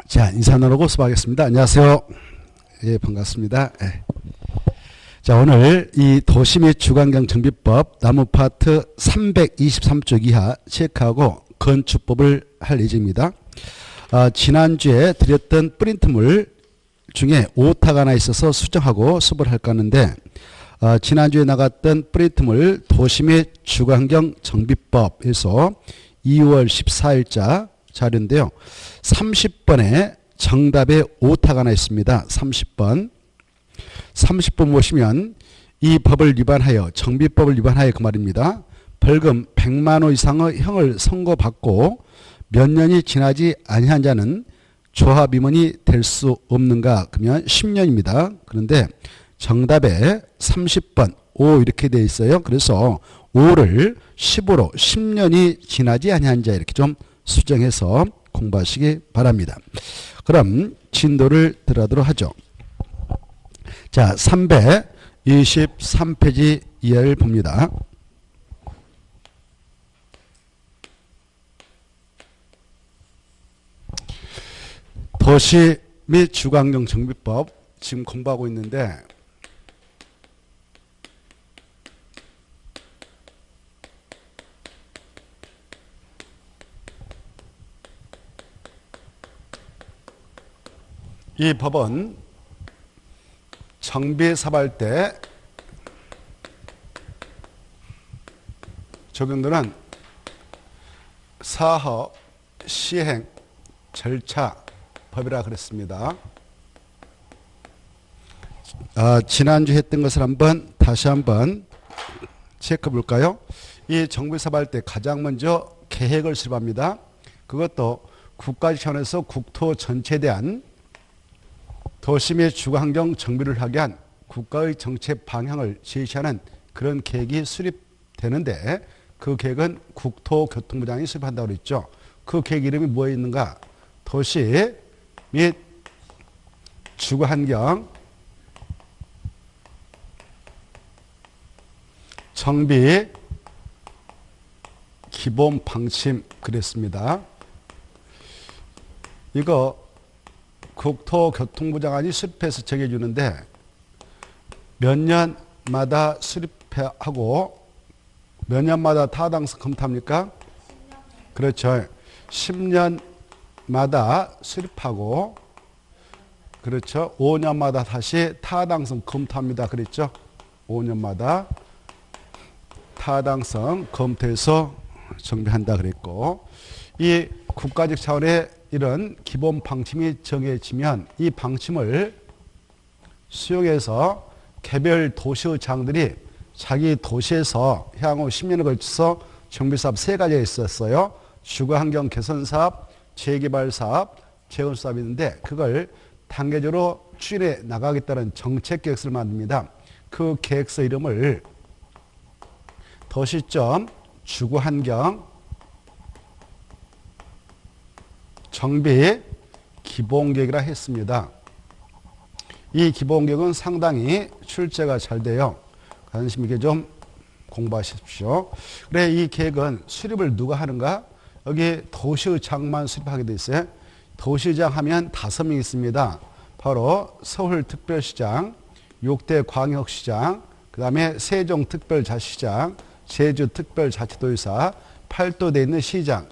자, 인사 나누고 수고하겠습니다. 안녕하세요. 예, 반갑습니다. 예. 자, 오늘 이 도시 및 주거환경 정비법 나무파트 323쪽 이하 체크하고 건축법을 할 예정입니다. 지난주에 드렸던 프린트물 중에 오타가 하나 있어서 수정하고 수업을 할까 하는데, 지난주에 나갔던 프린트물 도시 및 주거환경 정비법에서 2월 14일자 자료인데요. 30번에 정답에 오타가 하나 있습니다. 30번 보시면 이 법을 위반하여 정비법을 위반하여 그 말입니다. 벌금 100만 원 이상의 형을 선고받고 몇 년이 지나지 아니한 자는 조합임원이 될 수 없는가? 그러면 10년입니다. 그런데 정답에 30번 5 이렇게 되어 있어요. 그래서 5를 10으로 10년이 지나지 아니한 자 이렇게 좀 수정해서 공부하시기 바랍니다. 그럼 진도를 들어가도록 하죠. 자, 323페이지 이하를 봅니다. 도시 및 주거환경 정비법 지금 공부하고 있는데, 이 법은 정비사업할 때 적용되는 사업 시행 절차 법이라 그랬습니다. 지난주 했던 것을 다시 한번 체크해 볼까요? 이 정비사업할 때 가장 먼저 계획을 수립합니다. 그것도 국가 차원에서 국토 전체에 대한 도시 및 주거환경 정비를 하기 위한 국가의 정책 방향을 제시하는 그런 계획이 수립되는데, 그 계획은 국토교통부장이 수립한다고 그랬죠. 그 계획 이름이 뭐에 있는가? 도시 및 주거환경 정비 기본 방침 그랬습니다. 이거 국토교통부장관이 수립해서 정해주는데 몇 년마다 수립하고 몇 년마다 타당성 검토합니까? 그렇죠. 10년마다 수립하고, 그렇죠. 5년마다 다시 타당성 검토합니다. 그랬죠. 5년마다 타당성 검토해서 정비한다 그랬고, 이 국가적 차원의 이런 기본 방침이 정해지면 이 방침을 수용해서 개별 도시의장들이 자기 도시에서 향후 10년에 걸쳐서 정비사업 3가지가 있었어요. 주거환경 개선사업, 재개발사업, 재건사업이 있는데, 그걸 단계적으로 추진해 나가겠다는 정책계획서를 만듭니다. 그 계획서 이름을 도시점 주거환경 정비 기본계획이라 했습니다. 이 기본계획은 상당히 출제가 잘 돼요. 관심 있게 좀 공부하십시오. 그래, 이 계획은 수립을 누가 하는가? 여기 도시의장만 수립하게 돼 있어요. 도시의장 하면 5명 있습니다. 바로 서울특별시장, 6대 광역시장, 그 다음에 세종특별자치시장, 제주특별자치도지사, 8도에 있는 시장,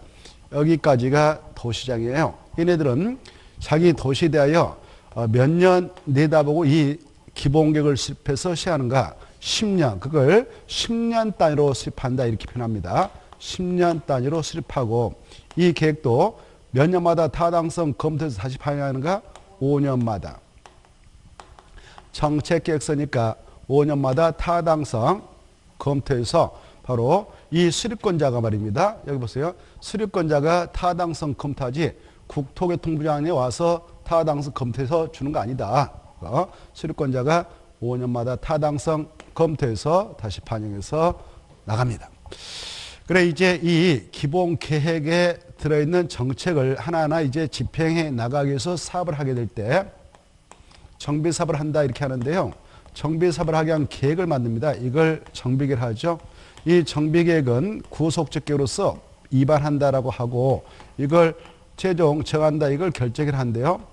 여기까지가 도시장이에요. 얘네들은 자기 도시에 대하여 몇 년 내다보고 이 기본계획을 수립해서 시행하는가? 10년. 그걸 10년 단위로 수립한다 이렇게 표현합니다. 10년 단위로 수립하고, 이 계획도 몇 년마다 타당성 검토해서 다시 반영하는가? 5년마다. 정책계획서니까 5년마다 타당성 검토해서 바로 이 수립권자가 말입니다. 여기 보세요. 수립권자가 타당성 검토하지 국토교통부장이 와서 타당성 검토해서 주는 거 아니다. 수립권자가 5년마다 타당성 검토해서 다시 반영해서 나갑니다. 그래, 이제 이 기본 계획에 들어있는 정책을 하나하나 이제 집행해 나가기 위해서 사업을 하게 될 때 정비사업을 한다 이렇게 하는데요. 정비사업을 하기 위한 계획을 만듭니다. 이걸 정비계획을 하죠. 이 정비계획은 구속적 계획으로서 위반한다라고 하고, 이걸 최종 정한다 이걸 결정을 한대요.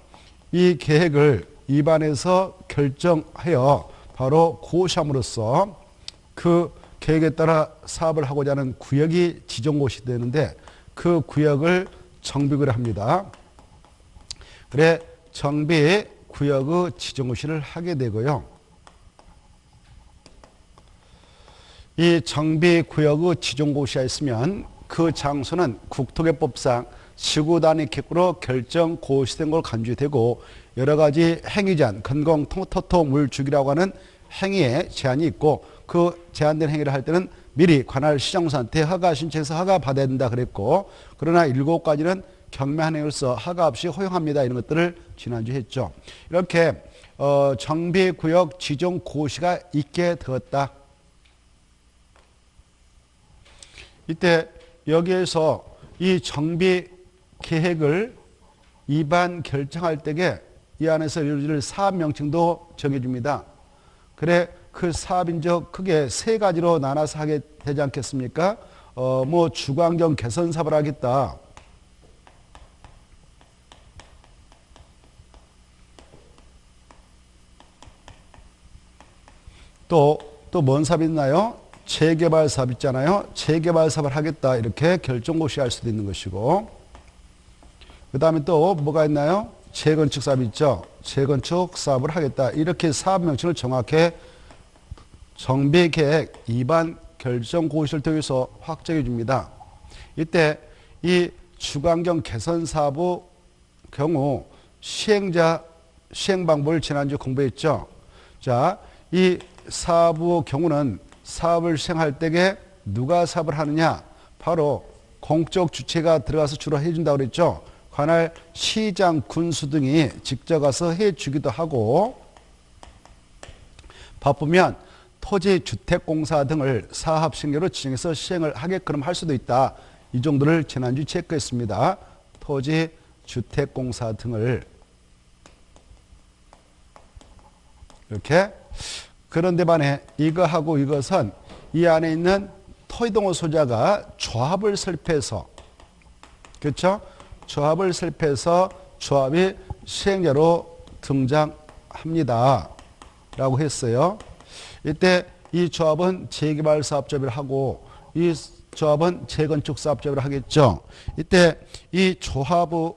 이 계획을 입안에서 결정하여 바로 고시함으로써 그 계획에 따라 사업을 하고자 하는 구역이 지정고시 되는데 그 구역을 정비구를 합니다. 그래 정비 구역의 지정고시를 하게 되고요. 이 정비구역의 지정고시가 있으면 그 장소는 국토개법상 지구단위 객구로 결정 고시된 걸 간주되고 여러 가지 행위제한, 건공, 토토, 물주기라고 하는 행위에 제한이 있고 그 제한된 행위를 할 때는 미리 관할 시장사한테 허가 신청해서 허가 받아야 된다 그랬고 그러나 7가지는 경매한 행위로서 허가 없이 허용합니다. 이런 것들을 지난주에 했죠. 이렇게 정비구역 지정 고시가 있게 되었다. 이때 여기에서 이 정비 계획을 입안 결정할 때에 이 안에서 이루어질 사업 명칭도 정해줍니다. 그래 그 사업인적 크게 3가지로 나눠서 하게 되지 않겠습니까? 뭐 주거환경 개선 사업을 하겠다. 또 뭔 사업이 있나요? 재개발 사업 있잖아요. 재개발 사업을 하겠다. 이렇게 결정고시할 수도 있는 것이고 그 다음에 또 뭐가 있나요? 재건축 사업이 있죠. 재건축 사업을 하겠다. 이렇게 사업 명칭을 정확히 정비계획 입안 결정고시를 통해서 확정해 줍니다. 이때 이 주거환경 개선 사업의 경우 시행자, 시행 방법을 지난주 공부했죠. 자, 이 사업의 경우는 사업을 시행할 때에 누가 사업을 하느냐? 바로 공적 주체가 들어가서 주로 해준다고 그랬죠. 관할 시장, 군수 등이 직접 가서 해주기도 하고 바쁘면 토지주택공사 등을 사업신계로 지정해서 시행을 하게끔 할 수도 있다. 이 정도를 지난주 체크했습니다. 토지주택공사 등을 이렇게 그런데 반해 이거하고 이것은 이 안에 있는 토지동호 소유자가 조합을 설립해서 그렇죠? 조합을 설립해서 조합이 시행자로 등장합니다. 라고 했어요. 이때 이 조합은 재개발 사업자를 하고 이 조합은 재건축 사업자를 하겠죠. 이때 이 조합의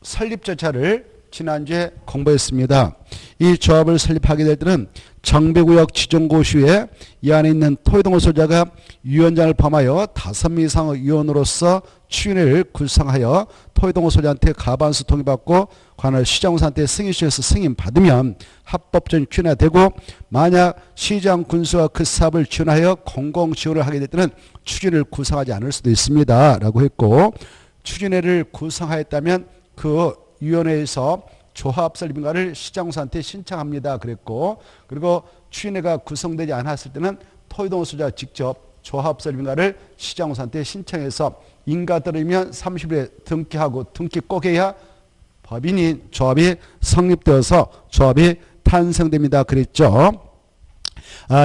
설립 절차를 지난주에 공부했습니다. 이 조합을 설립하게 될 때는 정비구역 지정고시에 이 안에 있는 토지동호 소유자가 위원장을 포함하여 5명 이상의 위원으로서 추인회를 구성하여 토지동호 소유자한테 가반수 동의받고 관할 시장군수한테 승인시켜서 승인받으면 합법적인 추인회가 되고 만약 시장 군수가 그 사업을 지원하여 공공지원을 하게 될 때는 추진을 구성하지 않을 수도 있습니다. 라고 했고 추진회를 구성하였다면 그 위원회에서 조합 설립인가를 시장군수한테 신청합니다. 그랬고 그리고 추진회가 구성되지 않았을 때는 토지동호 소유자가 직접 조합 설립인가를 시장군수한테 신청해서 인가 떨어지면 30일에 등기하고 등기 꼭 해야 법인인 조합이 성립되어서 조합이 탄생됩니다. 그랬죠.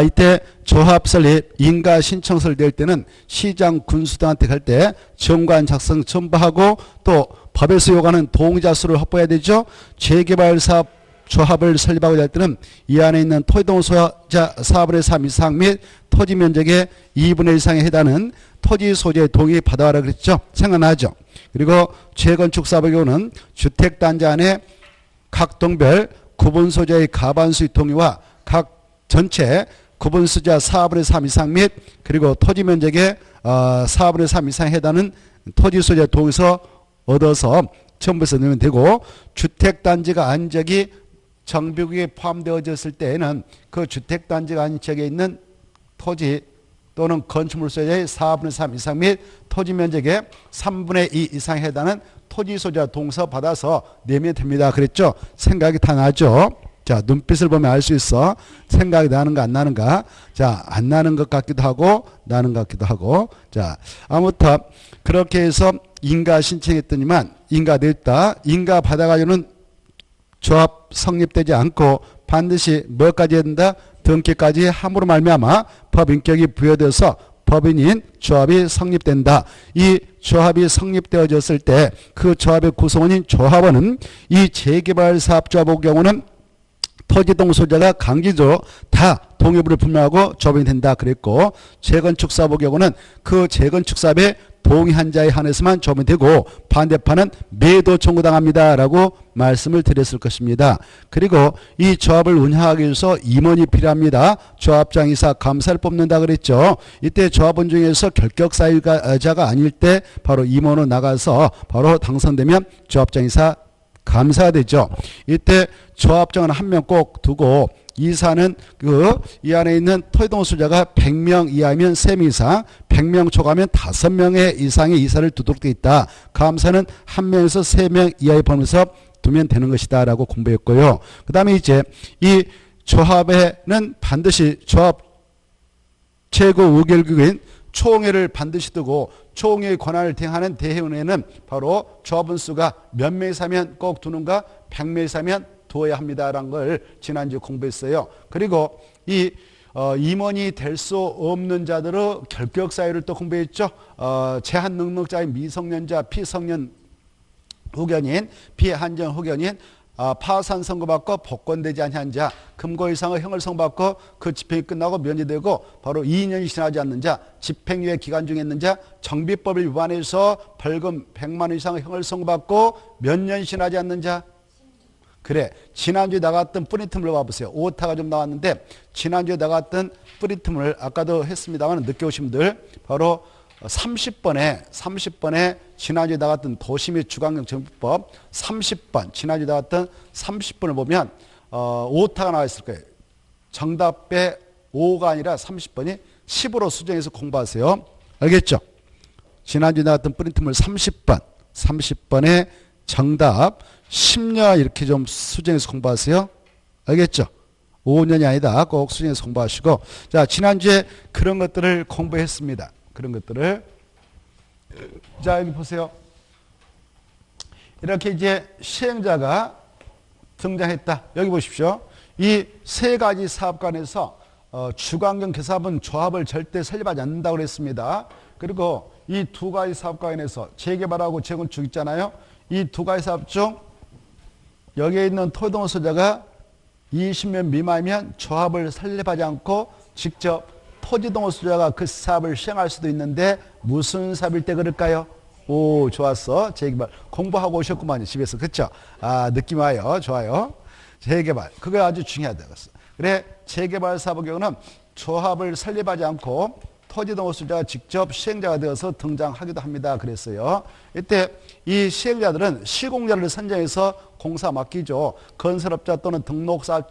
이때 조합 설립 인가 신청서를 낼 때는 시장 군수 등한테 갈 때 정관 작성 첨부하고 또 법에서 요구하는 동의자 수를 확보해야 되죠. 재개발 사업 조합을 설립하고자 할 때는 이 안에 있는 토지동호 소유자 4분의 3 이상 및 토지 면적의 2분의 1 이상에 해당하는 토지 소유자의 동의 받아와라 그랬죠. 생각나죠. 그리고 재건축 사업의 경우는 주택단지 안에 각 동별 구분 소유자의 가반수의 동의와 각 전체 구분 소유자 4분의 3 이상 및 그리고 토지 면적의 4분의 3 이상에 해당하는 토지 소유자의 동의서 얻어서 첨부해서 넣으면 되고 주택단지가 아닌 지역이 정비구역에 포함되어졌을 때에는 그 주택단지가 아닌 지역에 있는 토지 또는 건축물 소유자의 4분의 3 이상 및 토지 면적의 3분의 2 이상에 해당하는 토지 소유자 동의서 받아서 내면 됩니다. 그랬죠? 생각이 다 나죠? 자, 눈빛을 보면 알 수 있어. 생각이 나는가 안 나는가. 자, 안 나는 것 같기도 하고 나는 것 같기도 하고. 자, 아무튼 그렇게 해서 인가 신청했더니만 인가 냈다. 인가 받아가지고는 조합 성립되지 않고 반드시 뭐까지 해야 된다? 등기까지 함으로 말미암아 법인격이 부여돼서 법인인 조합이 성립된다. 이 조합이 성립되어졌을 때 그 조합의 구성원인 조합원은 이 재개발사업조합의 경우는 토지동 소유자가 강제적으로 다 동의부를 분명하고 조합이 된다 그랬고, 재건축사업의 경우는 그 재건축사업에 동의한 자에 한해서만 조합이 되고 반대파는 매도 청구당합니다 라고 말씀을 드렸을 것입니다. 그리고 이 조합을 운영하기 위해서 임원이 필요합니다. 조합장, 이사, 감사를 뽑는다 그랬죠. 이때 조합원 중에서 결격사유자가 아닐 때 바로 임원으로 나가서 바로 당선되면 조합장, 이사, 감사가 되죠. 이때 조합장은 한 명 꼭 두고, 이사는 이 안에 있는 토지동 소유자가 100명 이하면 3명 이상, 100명 초과하면 5명의 이상의 이사를 두도록 되어 있다. 감사는 1명에서 3명 이하의 범위에서 두면 되는 것이다 라고 공부했고요. 그 다음에 이제 이 조합에는 반드시 조합 최고 의결국인 총회를 반드시 두고, 총회의 권한을 대행하는 대회원회는 바로 조합원 수가 몇 명 이상면 꼭 두는가, 100명 이상면 두어야 합니다라는 걸 지난주에 공부했어요. 그리고 이 임원이 될 수 없는 자들의 결격 사유를 또 공부했죠. 제한 능력자인 미성년자, 피성년 후견인, 피한정 후견인, 파산 선고받고 복권되지 아니한 자, 금고 이상의 형을 선고받고 그 집행이 끝나고 면제되고 바로 2년이 지나지 않는 자, 집행유예 기간 중에 있는 자, 정비법을 위반해서 벌금 100만 원 이상의 형을 선고받고 몇 년이 지나지 않는 자. 그래, 지난주에 나갔던 뿌리틈을 봐보세요. 오타가 좀 나왔는데 지난주에 나갔던 뿌리틈을 아까도 했습니다만 늦게 오신 분들 바로 30번에 지난주에 나갔던 도시 및 주관경 정비법 30번, 지난주에 나갔던 30번을 보면 오타가 나와 있을 거예요. 정답의 5가 아니라 30번이 10으로 수정해서 공부하세요. 알겠죠? 지난주에 나왔던 뿌리틈을 30번에 정답 10년 이렇게 좀 수정해서 공부하세요. 알겠죠? 5년이 아니다. 꼭 수정해서 공부하시고. 자, 지난주에 그런 것들을 공부했습니다. 그런 것들을. 자, 여기 보세요. 이렇게 이제 시행자가 등장했다. 여기 보십시오. 이 세 가지 사업관에서 주관경 개사업은 조합을 절대 설립하지 않는다고 그랬습니다. 그리고 이 두 가지 사업관에서 재개발하고 재건축 있잖아요. 이 두 가지 사업 중 여기에 있는 토지동 소유자가 20명 미만이면 조합을 설립하지 않고 직접 토지동 소유자가 그 사업을 시행할 수도 있는데 무슨 사업일 때 그럴까요? 오, 좋았어. 재개발. 공부하고 오셨구만요. 집에서. 그쵸? 아, 느낌 와요. 좋아요. 재개발. 그게 아주 중요하다. 그래, 재개발 사업의 경우는 조합을 설립하지 않고 토지동 소유자가 직접 시행자가 되어서 등장하기도 합니다. 그랬어요. 이때 이 시행자들은 시공자를 선정해서 공사 맡기죠. 건설업자 또는 등록사업자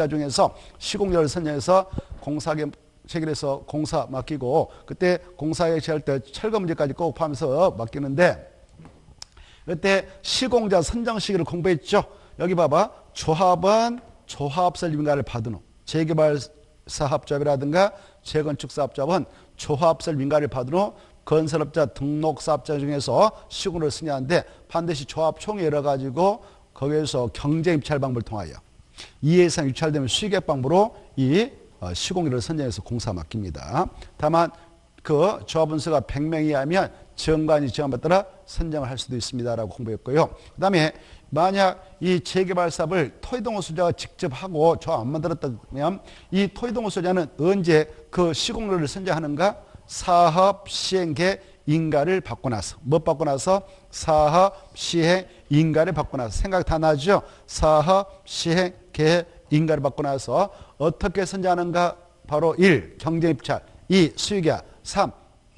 중에서 시공자를 선정해서 공사계 체결해서 공사 맡기고, 그때 공사에 취할 때 철거 문제까지 꼭 포함해서 맡기는데, 그때 시공자 선정 시기를 공부했죠. 여기 봐봐. 조합은 조합설립인가를 받은 후 재개발 사업자라든가 재건축 사업자는 조합설 민가를 받은 후 건설업자 등록 사업자 중에서 시공을 승인하는데 반드시 조합 총회 열어가지고 거기에서 경쟁 입찰 방법을 통하여 2회 이상 유찰되면 수익액 방법으로 이 시공일을 선정해서 공사 맡깁니다. 다만 그 조합원 수가 100명 이하면 정관이 정함에 따라 선정을 할 수도 있습니다라고 공부했고요. 그 다음에 만약 이 재개발 사업을 토지동 소유자가 직접 하고 조합 안 만들었다면 이 토지동 소유자는 언제 그 시공료를 선정하는가? 사업 시행계 인가를 받고 나서. 뭐 받고 나서? 사업 시행 인가를 받고 나서. 생각 다 나죠? 사업 시행 계획 인가를 받고 나서 어떻게 선정하는가? 바로 1. 경쟁 입찰, 2. 수익이야, 3.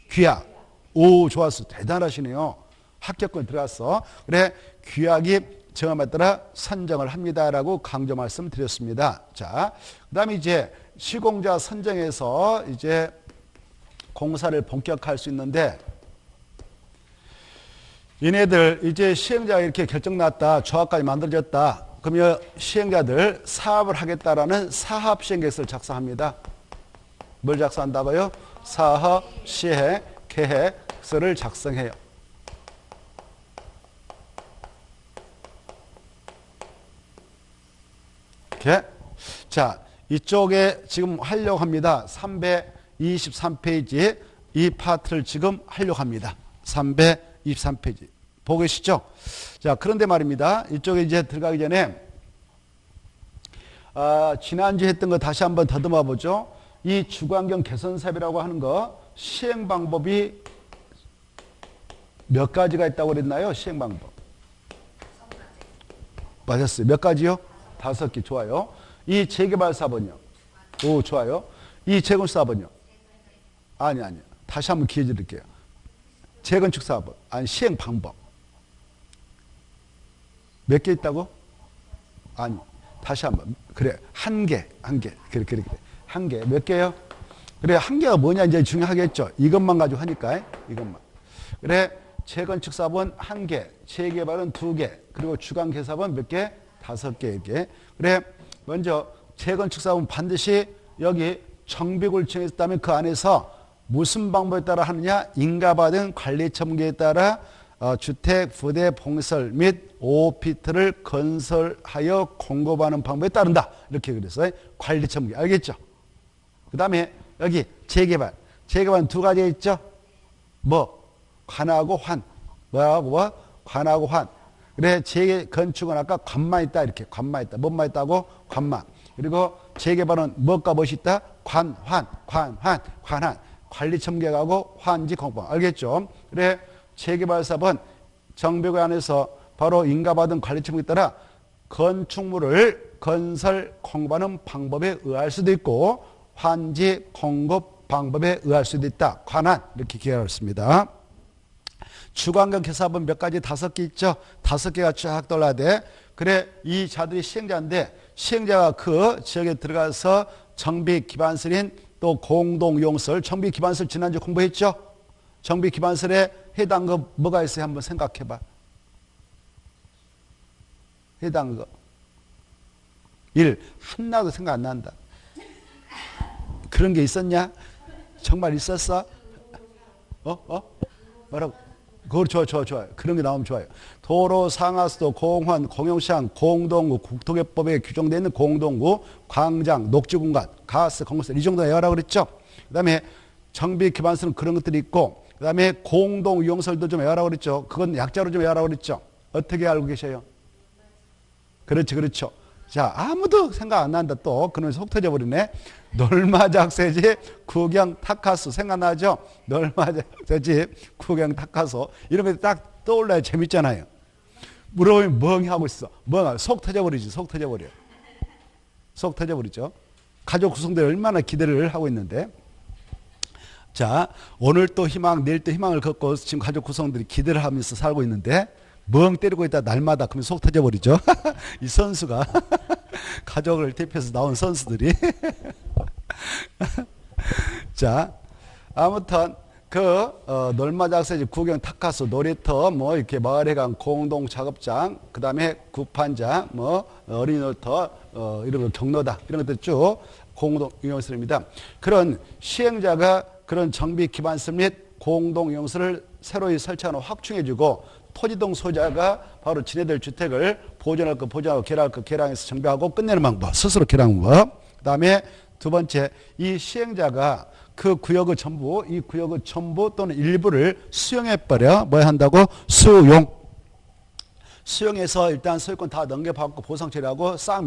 규약. 오, 좋았어. 대단하시네요. 합격권 들어갔어. 그래, 규약이 정함에 따라 선정을 합니다라고 강조 말씀드렸습니다. 자, 그 다음에 이제 시공자 선정해서 이제 공사를 본격화할 수 있는데, 얘네들 이제 시행자가 이렇게 결정 났다, 조합까지 만들어졌다. 그러면 시행자들 사업을 하겠다라는 사업 시행계획서를 작성합니다. 뭘 작성한다고요? 사업 시행 계획서를 작성해요. 이렇게. 자, 이쪽에 지금 하려고 합니다. 300 323페이지 이 파트를 지금 하려고 합니다. 323페이지. 보고 계시죠? 자, 그런데 말입니다. 이쪽에 이제 들어가기 전에, 지난주에 했던 거 다시 한번 더듬어 보죠. 이 주관경 개선사업이라고 하는 거, 시행 방법이 몇 가지가 있다고 그랬나요? 시행 방법. 맞았어요. 몇 가지요? 5개. 좋아요. 이 재개발 사업은요? 오, 좋아요. 이 재건축 사업은요? 아니요. 다시 한번 기회 드릴게요. 재건축 사업은? 아니, 시행 방법. 몇 개 있다고? 아니, 다시 한번. 그래, 한 개. 그래. 한 개. 몇 개요? 그래, 한 개가 뭐냐 이제 중요하겠죠. 이것만 가지고 하니까, 이것만. 그래, 재건축 사업은 1개, 재개발은 2개, 그리고 주간 개사업은 몇 개? 5개, 이렇게. 그래, 먼저 재건축 사업은 반드시 여기 정비구를 정했다면 그 안에서 무슨 방법에 따라 하느냐? 인가받은 관리 첨계에 따라 주택 부대 봉설 및 오피트를 건설하여 공급하는 방법에 따른다. 이렇게 그래서 관리 첨계. 알겠죠? 그 다음에 여기 재개발. 재개발은 2가지 있죠? 뭐? 관하고 환. 뭐하고? 관하고 환. 그래, 재건축은 아까 관만 있다. 이렇게. 관만 있다. 뭐만 있다고? 관만. 그리고 재개발은 뭐가 무엇이 있다? 관환. 관리 첨계하고 환지 공법. 알겠죠? 그래, 재개발 사업은 정비구 안에서 바로 인가받은 관리 첨계에 따라 건축물을 건설 공급하는 방법에 의할 수도 있고 환지 공급 방법에 의할 수도 있다. 관한. 이렇게 기억하겠습니다. 주관경 개사업은 몇 가지? 5개 있죠? 5개가 쫙 떠올라야 돼. 그래, 이 자들이 시행자인데, 시행자가 그 지역에 들어가서 정비 기반설인 또 공동용설, 정비 기반설 지난주 공부했죠? 정비 기반설에 해당 거 뭐가 있어요? 한번 생각해 봐. 해당 거. 1. 하나도 생각 안 난다. 그런 게 있었냐? 정말 있었어? 뭐라고? 그거 좋아요. 그런 게 나오면 좋아요. 도로, 상하수도, 공원, 공용시장, 공동구, 국토개법에 규정되어 있는 공동구, 광장, 녹지공간, 가스, 공공시설 이 정도 외워라고 그랬죠. 그 다음에 정비 기반서는 그런 것들이 있고 그 다음에 공동이용설도 좀 외워라고 그랬죠. 그건 약자로 좀 외워라고 그랬죠. 어떻게 알고 계셔요? 그렇죠. 자, 아무도 생각 안 난다 또. 그러면서 속 터져버리네. 놀마작새집, 구경, 타카수 생각나죠? 놀마작새집, 구경, 타카수 이런 거 딱 떠올라야 재밌잖아요. 물어보면 멍이 하고 있어. 멍, 속 터져버리지. 속 터져버리죠. 가족 구성들 얼마나 기대를 하고 있는데. 자, 오늘 또 희망, 내일 또 희망을 걷고 지금 가족 구성들이 기대를 하면서 살고 있는데 멍 때리고 있다 날마다 그러면 속 터져버리죠. 이 선수가 가족을 대표해서 나온 선수들이 자, 아무튼 그 놀마작새집, 구경, 타카수, 놀이터, 뭐 이렇게 마을회관, 공동 작업장, 그 다음에 구판장, 뭐 어린이 놀이터, 이런 거 경로다 이런 것들 쭉 공동 이용설입니다. 그런 시행자가 그런 정비 기반설 및 공동 이용설을 새로이 설치하는 확충해주고 토지동 소유자가 바로 지네들 주택을 보존할 거 보존하고 개량할 거 개량해서 정비하고 끝내는 방법, 스스로 개량 방법. 그 다음에 2번째, 이 시행자가 그 구역의 전부, 이 구역의 전부 또는 일부를 수용해버려 뭐 한다고? 수용해서 일단 소유권 다 넘겨받고 보상 처리하고 싹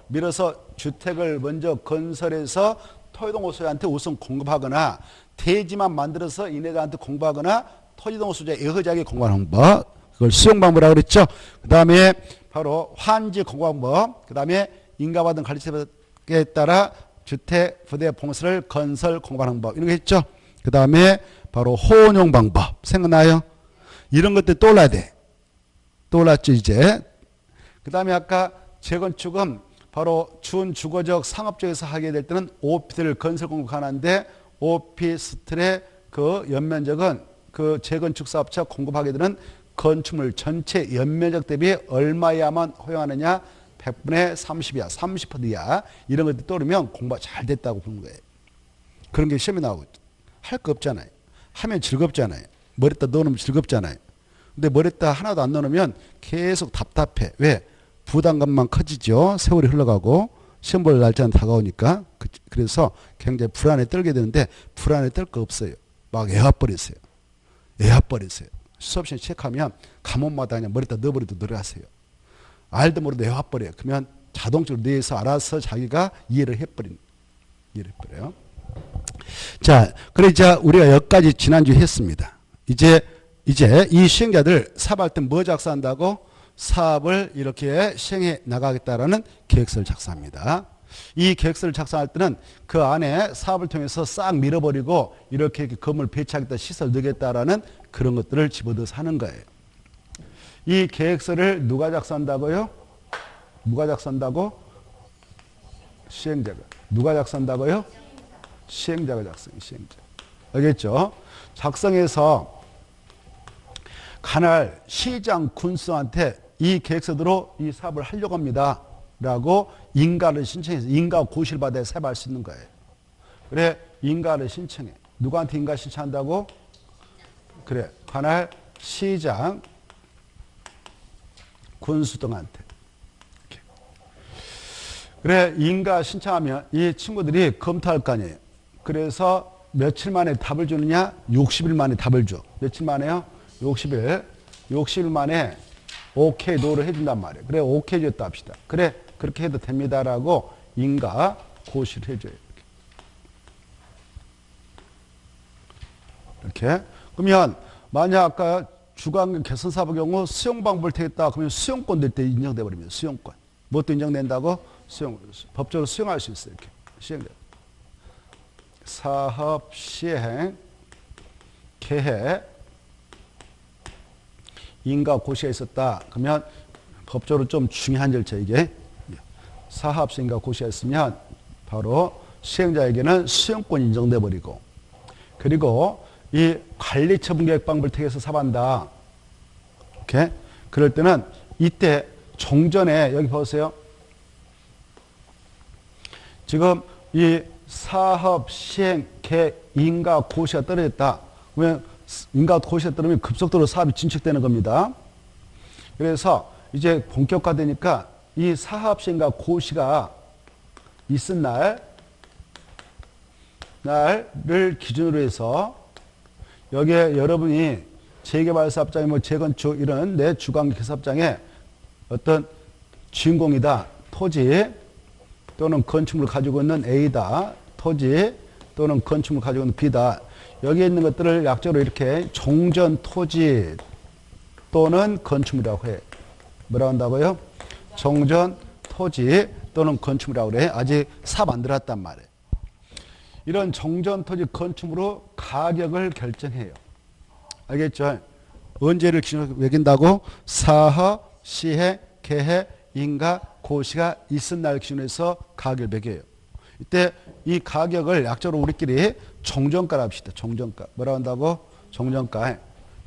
밀어서 주택을 먼저 건설해서 토지동 소유자한테 우선 공급하거나 대지만 만들어서 이네들한테 공급하거나 토지동 소유자 예허자에게 공급하는 방법, 그걸 수용 방법이라고 그랬죠. 그 다음에 바로 환지 공급 방법, 그 다음에 인가받은 관리처에 따라 주택 부대 봉설을 건설 공급하는 방법 이런 거 했죠. 그 다음에 바로 호원용 방법 생각나요? 이런 것들 떠올라야 돼. 떠올랐죠 이제. 그 다음에 아까 재건축은 바로 준주거적 상업적에서 하게 될 때는 오피스를 건설 공급하는데 오피스텔의 그 연면적은 그 재건축 사업자 공급하게 되는 건축물 전체 연면적 대비 얼마야만 허용하느냐? 100분의 30이야. 30%야. 이런 것들 떠오르면 공부가 잘 됐다고 보는 거예요. 그런 게 시험에 나오고 할 거 없잖아요. 하면 즐겁잖아요. 머리에다 넣어놓으면 즐겁잖아요. 근데 머리에다 하나도 안 넣어놓으면 계속 답답해. 왜? 부담감만 커지죠. 세월이 흘러가고. 시험 볼 날짜는 다가오니까. 그래서 굉장히 불안에 떨게 되는데 불안에 떨 거 없어요. 막 애와버리세요. 애와버리세요. 수업 시간에 체크하면 과목마다 그냥 머리다 넣어버리도 들어가세요. 알도 모르도 애와버려요. 그러면 자동적으로 뇌에서 알아서 자기가 이해를 해버려요. 자, 그래 이제 우리가 여기까지 지난주에 했습니다. 이제 이 시행자들 사업할 때 뭐 작성한다고? 사업을 이렇게 시행해 나가겠다라는 계획서를 작성합니다. 이 계획서를 작성할 때는 그 안에 사업을 통해서 싹 밀어버리고 이렇게 건물 배치하겠다, 시설 넣겠다라는 그런 것들을 집어넣어서 하는 거예요. 이 계획서를 누가 작성한다고요? 누가 작성한다고? 시행자가. 누가 작성한다고요? 시행자가 작성해. 시행자. 알겠죠? 작성해서 간할 시장 군수한테 이 계획서대로 이 사업을 하려고 합니다. 라고 인가를 신청해서 인가 고시를 받아야 사업할 수 있는 거예요. 그래, 인가를 신청해. 누구한테 인가 신청한다고? 그래, 관할 시장 군수 등한테. 이렇게. 그래, 인가 신청하면 이 친구들이 검토할 거 아니에요. 그래서 며칠 만에 답을 주느냐? 60일 만에 답을 줘. 며칠 만에요? 60일. 60일 만에 오케이, 노를 해준단 말이에요. 그래, 오케이 줬다 합시다. 그래, 그렇게 해도 됩니다라고 인가 고시를 해줘요. 이렇게. 그러면 만약 아까 주관 개선 사업의 경우 수용 방법을 택했다. 그러면 수용권 될 때 인정돼 버립니다. 수용권. 무엇도 인정된다고? 수용. 법적으로 수용할 수 있어요. 이렇게. 시행돼. 사업 시행 계획 인가 고시가 있었다. 그러면 법적으로 좀 중요한 절차 이게. 사업 시행과 고시가 있으면 바로 시행자에게는 수용권 인정돼 버리고, 그리고 이 관리 처분 계획 방법을 택해서 사업한다. 오케이? 그럴 때는 이때 종전에 여기 보세요. 지금 이 사업 시행 계획 인가 고시가 떨어졌다. 그러면 인가 고시가 떨어지면 급속도로 사업이 진척되는 겁니다. 그래서 이제 본격화되니까 이 사업 시행과 고시가 있은 날을 기준으로 해서 여기에 여러분이 재개발 사업장이 뭐 재건축 이런 내 주관 사업장에 어떤 주인공이다. 토지 또는 건축물을 가지고 있는 A다. 토지 또는 건축물을 가지고 있는 B다. 여기에 있는 것들을 약적으로 이렇게 종전 토지 또는 건축물이라고 해. 뭐라고 한다고요? 종전 토지 또는 건축물이라고 그래. 아직 사업 안 들어왔단 말이에요. 이런 종전 토지 건축물로 가격을 결정해요. 알겠죠? 언제를 기준으로 매긴다고? 사업, 시행, 계획, 인가, 고시가 있은 날 기준으로 해서 가격을 매겨요. 이때 이 가격을 약적으로 우리끼리 종전가라 합시다. 종전가. 뭐라고 한다고? 종전가.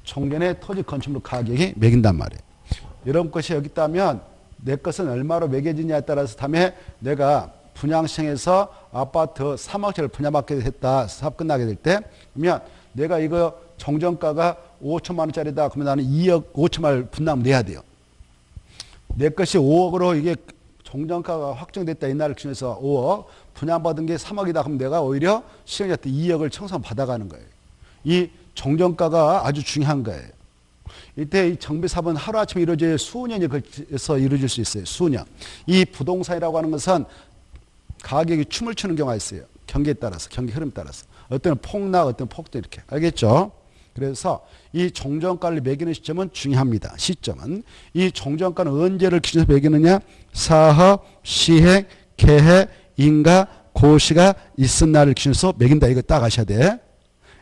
종전의 토지 건축물 가격이 매긴단 말이에요. 여러분 것이 여기 있다면 내 것은 얼마로 매겨지냐에 따라서 다음에 내가 분양시행해서 아파트 3억짜리를 분양받게 했다. 사업 끝나게 될 때. 그러면 내가 이거 종전가가 5천만 원짜리다. 그러면 나는 2억 5천만 원을 분담 내야 돼요. 내 것이 5억으로 이게 종전가가 확정됐다. 이날을 기준해서 5억. 분양받은 게 3억이다. 그럼 내가 오히려 시행자한테 2억을 청산 받아가는 거예요. 이 종전가가 아주 중요한 거예요. 이때 이 정비 사업은 하루아침에 이루어질 수년이 걸쳐서 이루어질 수 있어요. 수년. 이 부동산이라고 하는 것은 가격이 춤을 추는 경우가 있어요. 경기에 따라서, 경기 흐름에 따라서. 어떤 때는 폭락, 어떤 때는 폭등 이렇게. 알겠죠? 그래서 이 종전가를 매기는 시점은 중요합니다. 시점은. 이 종전가는 언제를 기준으로 매기느냐? 사업, 시행, 계획, 인가, 고시가 있은 날을 기준으로 매긴다. 이거 딱 아셔야 돼.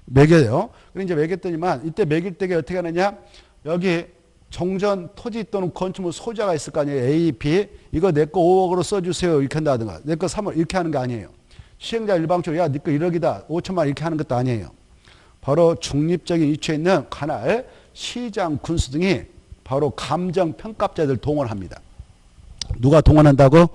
매겨요. 그리고 이제 매겼더니만 이때 매길 때가 어떻게 하느냐? 여기 종전 토지 또는 건축물 소유자가 있을 거 아니에요. A, B. 이거 내 거 5억으로 써주세요. 이렇게 한다든가. 내 거 3억 이렇게 하는 게 아니에요. 시행자 일방적으로 야, 네 거 1억이다. 5천만 원 이렇게 하는 것도 아니에요. 바로 중립적인 위치에 있는 관할, 시장, 군수 등이 바로 감정평가자들 동원합니다. 누가 동원한다고?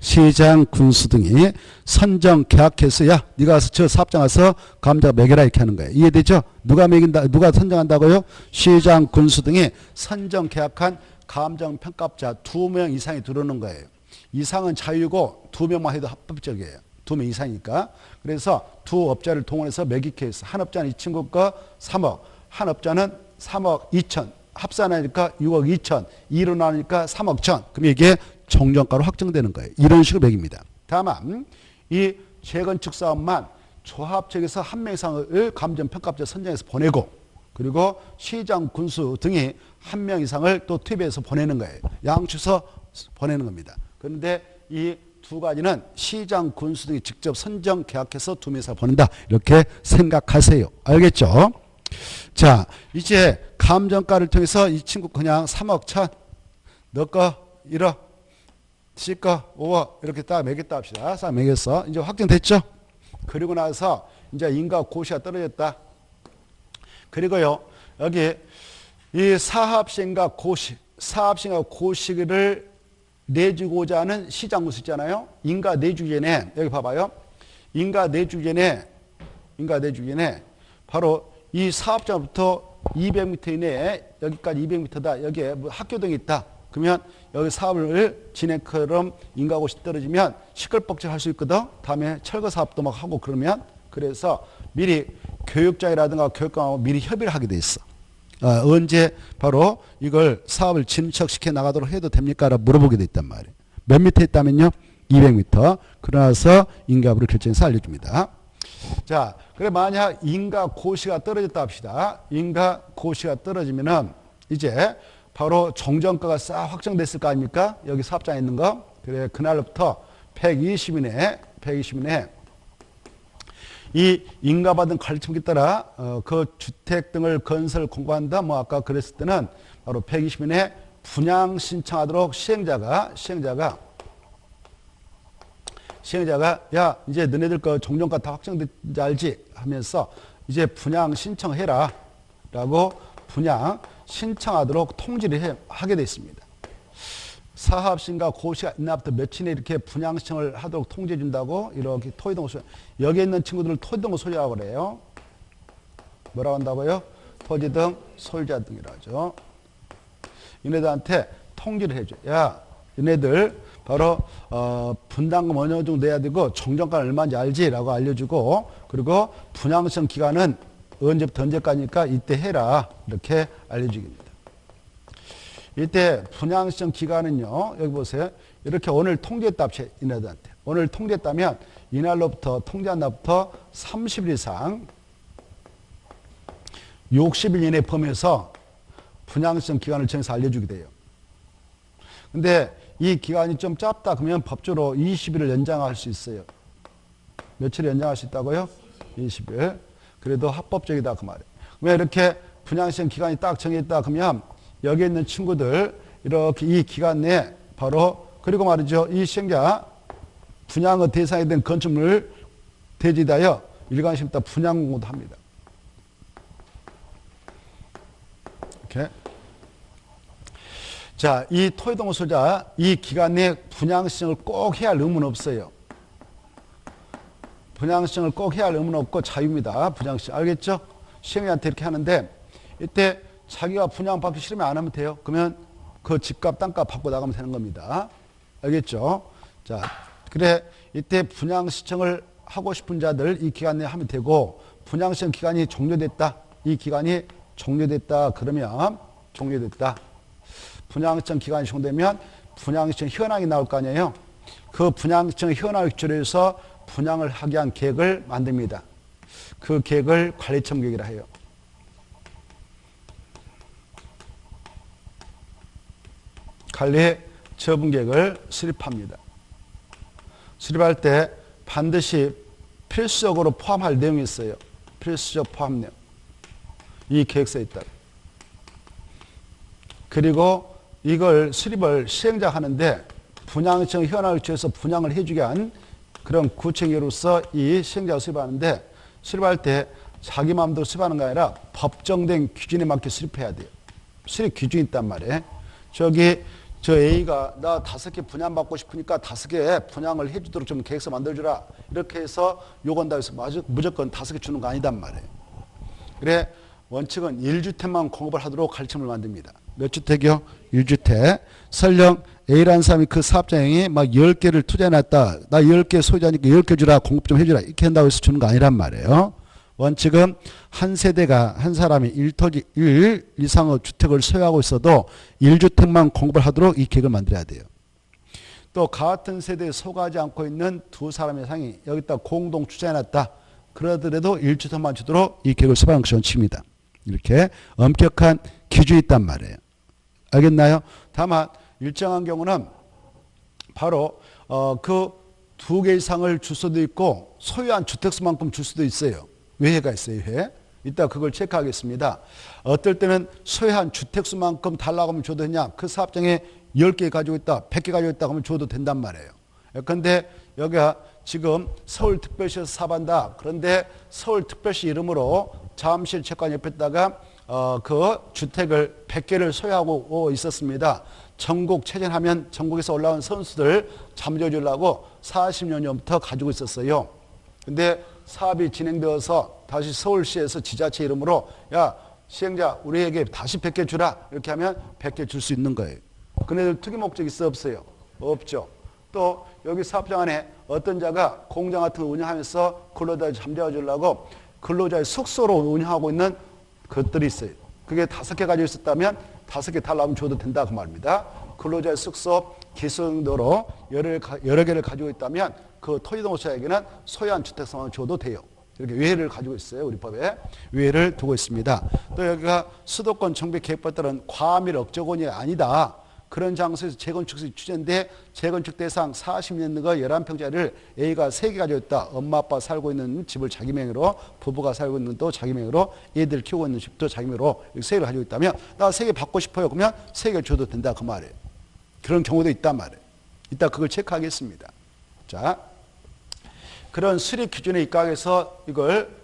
시장, 군수 등이 선정 계약해서 야, 네가 가서 저 사업장 가서 감정 매겨라 이렇게 하는 거예요. 이해되죠? 누가 매긴다, 누가 선정한다고요? 시장, 군수 등이 선정 계약한 감정 평가자 2명 이상이 들어오는 거예요. 이상은 자유고 2명만 해도 합법적이에요. 2명 이상이니까. 그래서 두 업자를 동원해서 매기케 해서 한 업자는 이 친구 거 3억, 한 업자는 3억 2천, 합산하니까 6억 2천, 2로 나누니까 3억 천. 그럼 이게 정정가로 확정되는 거예요. 이런 식으로 매깁니다. 다만 이 재건축 사업만 조합 측에서 한 명 이상을 감정평가업자 선정해서 보내고, 그리고 시장 군수 등이 한 명 이상을 또 투입해서 보내는 거예요. 양측에서 보내는 겁니다. 그런데 이 두 가지는 시장 군수 등이 직접 선정 계약해서 2명 이상 보낸다. 이렇게 생각하세요. 알겠죠? 자, 이제 감정가를 통해서 이 친구 그냥 3억 천, 너 거 1억, 씨 거 5억 이렇게 딱 매겼다 합시다. 싹 매겼어. 이제 확정됐죠? 그리고 나서 이제 인가 고시가 떨어졌다. 그리고요, 여기 이 사합시행과 고시, 사합시행과 고시를 내주고자 하는 시장 군수 있잖아요. 인가 내주기 전에, 여기 봐봐요. 인가 내주기 전에 바로 이 사업장부터 200m 이내에 여기까지 200m다. 여기에 뭐 학교 등이 있다. 그러면 여기 사업을 진행처럼 인가고시 떨어지면 시끌벅적 할 수 있거든. 다음에 철거 사업도 막 하고 그러면, 그래서 미리 교육장이라든가 교육감하고 미리 협의를 하게 돼 있어. 언제 바로 이걸 사업을 진척시켜 나가도록 해도 됩니까? 라고 물어보게 돼 있단 말이에요. 몇 미터 있다면요? 200m. 그러나서 인가부를 결정해서 알려줍니다. 자, 그래 만약 인가 고시가 떨어졌다 합시다. 인가 고시가 떨어지면은 이제 바로 정정가가 싹 확정됐을 거 아닙니까? 여기 사업장에 있는 거. 그래 그날부터 120인에 이 인가받은 관리청에 따라 그 주택 등을 건설 공부한다. 뭐 아까 그랬을 때는 바로 120인에 분양 신청하도록 시행자가 야 이제 너네들 거 종전가 다 확정된지 알지 하면서 이제 분양 신청해라 라고 분양 신청하도록 통지를 하게 돼 있습니다. 사합신가 고시가 있나부터 며칠에 이렇게 분양 신청을 하도록 통지해 준다고 이렇게 토지동호 소유, 여기에 있는 친구들을 토지동호 소유자라고 그래요. 뭐라고 한다고요? 토지등 소유자 등이라고 하죠. 얘네들한테 통지를 해줘. 야 얘네들 바로 분담금 어느 정도 내야 되고 정정가는 얼마인지 알지? 라고 알려주고, 그리고 분양신청 기간은 언제부터 언제까지니까 이때 해라 이렇게 알려주기입니다. 이때 분양신청 기간은요, 여기 보세요. 이렇게 오늘 통지했다 합시다. 이네들한테 오늘 통지했다면 이날로부터 통지한 날부터 30일 이상 60일 이내 범위에서 분양신청 기간을 정해서 알려주게 돼요. 근데 이 기간이 좀 짧다 그러면 법적으로 20일을 연장할 수 있어요. 며칠 연장할 수 있다고요? 20일. 그래도 합법적이다 그 말이에요. 왜 이렇게 분양신청 기간이 딱 정해있다 그러면 여기 있는 친구들 이렇게 이 기간 내에 바로, 그리고 말이죠, 이 시행자 분양의 대상이 된 건축물을 대지하여 일관심있다 분양 공고도 합니다. 이렇게. 자, 이 토지동호 소유자 이 기간 내에 분양신청을 꼭 해야 할 의무는 없어요. 분양신청을 꼭 해야 할 의무는 없고 자유입니다. 분양신청. 알겠죠? 시행자한테 이렇게 하는데 이때 자기가 분양받기 싫으면 안 하면 돼요. 그러면 그 집값, 땅값 받고 나가면 되는 겁니다. 알겠죠? 자, 그래 이때 분양신청을 하고 싶은 자들 이 기간 내에 하면 되고, 분양신청 기간이 종료됐다. 이 기간이 종료됐다. 그러면 종료됐다. 분양신청 기간이 종료되면 분양신청 현황이 나올 거 아니에요. 그 분양신청 현황을 기초로 해서 분양을 하기 위한 계획을 만듭니다. 그 계획을 관리청 계획이라 해요. 관리 처분 계획을 수립합니다. 수립할 때 반드시 필수적으로 포함할 내용이 있어요. 필수적 포함 내용. 이 계획서에 있다. 그리고 이걸 수립을 시행자 하는데 분양신청 현황을 취해서 분양을 해주게 한 그런 구청으로서 이 시행자가 수립하는데, 수립할 때 자기 마음대로 수립하는 게 아니라 법정된 기준에 맞게 수립해야 돼요. 수립 기준이 있단 말이에요. 저 A가 나 5개 분양받고 싶으니까 5개 분양을 해주도록 좀 계획서 만들어주라. 이렇게 해서 요건다 해서 무조건 5개 주는 거 아니단 말이에요. 그래 원칙은 1주택만 공급을 하도록 가르침을 만듭니다. 몇 주택이요? 1주택. 설령 A라는 사람이 그 사업장에 막 10개를 투자해놨다. 나 10개 소유자니까 10개 주라. 공급 좀 해주라. 이렇게 한다고 해서 주는 거 아니란 말이에요. 원칙은 한 세대가 한 사람이 1토지 1 이상의 주택을 소유하고 있어도 1주택만 공급을 하도록 이 계획을 만들어야 돼요. 또 같은 세대에 속하지 않고 있는 두 사람의 상이 여기다 공동 투자해놨다. 그러더라도 1주택만 주도록 이 계획을 수반하는 것이 원칙입니다. 이렇게 엄격한 기준이 있단 말이에요. 알겠나요? 다만 일정한 경우는 바로 그 두 개 이상을 줄 수도 있고 소유한 주택수만큼 줄 수도 있어요. 외해가 있어요. 외해. 이따 그걸 체크하겠습니다. 어떨 때는 소유한 주택수만큼 달라고 하면 줘도 되냐. 그 사업장에 10개 가지고 있다. 100개 가지고 있다 하면 줘도 된단 말이에요. 그런데 여기가 지금 서울특별시에서 사업한다. 그런데 서울특별시 이름으로 잠실 채권 옆에다가 그 주택을 100개를 소유하고 있었습니다. 전국 체전하면 전국에서 올라온 선수들 잠재주려고 40여 년부터 가지고 있었어요. 근데 사업이 진행되어서 다시 서울시에서 지자체 이름으로 야 시행자 우리에게 다시 100개 주라 이렇게 하면 100개 줄 수 있는 거예요. 그네들 투기 목적이 있어 없어요? 없죠. 또 여기 사업장 안에 어떤 자가 공장 같은 거 운영하면서 근로자를 잠재워 주려고 근로자의 숙소로 운영하고 있는 것들이 있어요. 그게 5개 가지고 있었다면 5개 달라면 줘도 된다 그 말입니다. 근로자의 숙소 기술도로 여러 개를 가지고 있다면 그 토지동호사에게는 소유한 주택상을 줘도 돼요. 이렇게 외해를 가지고 있어요. 우리 법에 외해를 두고 있습니다. 또 여기가 수도권 정비계획법에 따른 과밀 억저건이 아니다. 그런 장소에서 재건축이 추진돼 재건축 대상 40년 거 11평짜리를 A가 3개 가지고 있다. 엄마 아빠 살고 있는 집을 자기 명의로 부부가 살고 있는 또 자기 명의로 애들 키우고 있는 집도 자기 명의로 3개를 가지고 있다면 나 3개 받고 싶어요. 그러면 3개 줘도 된다 그 말이에요. 그런 경우도 있단 말이에요. 이따 그걸 체크하겠습니다. 자, 그런 수립 기준에 입각해서 이걸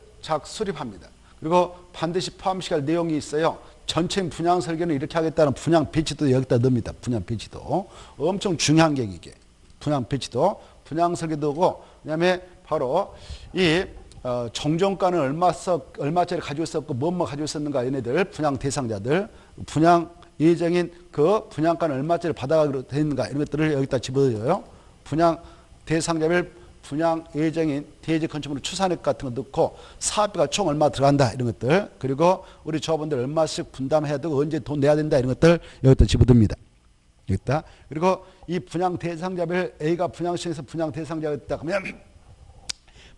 수립합니다. 그리고 반드시 포함시킬 내용이 있어요. 전체 분양 설계는 이렇게 하겠다는 분양 배치도 여기다 넣습니다. 분양 배치도. 엄청 중요한 게 이게. 분양 배치도. 분양 설계도고, 그 다음에 바로 이 정정가는 얼마짜리 가지고 있었고, 뭐뭐 가지고 있었는가, 얘네들, 분양 대상자들, 분양 예정인 그 분양가는 얼마짜리 받아가기로 되는가, 이런 것들을 여기다 집어넣어요. 분양 대상자별 분양 예정인 대지 건축물 추산액 같은 거 넣고 사업비가 총 얼마 들어간다 이런 것들 그리고 우리 조합원들 얼마씩 분담해야 되고 언제 돈 내야 된다 이런 것들 여기다 집어듭니다. 여기다. 그리고 이 분양 대상자별 A가 분양시에서 분양 대상자가 있다 그러면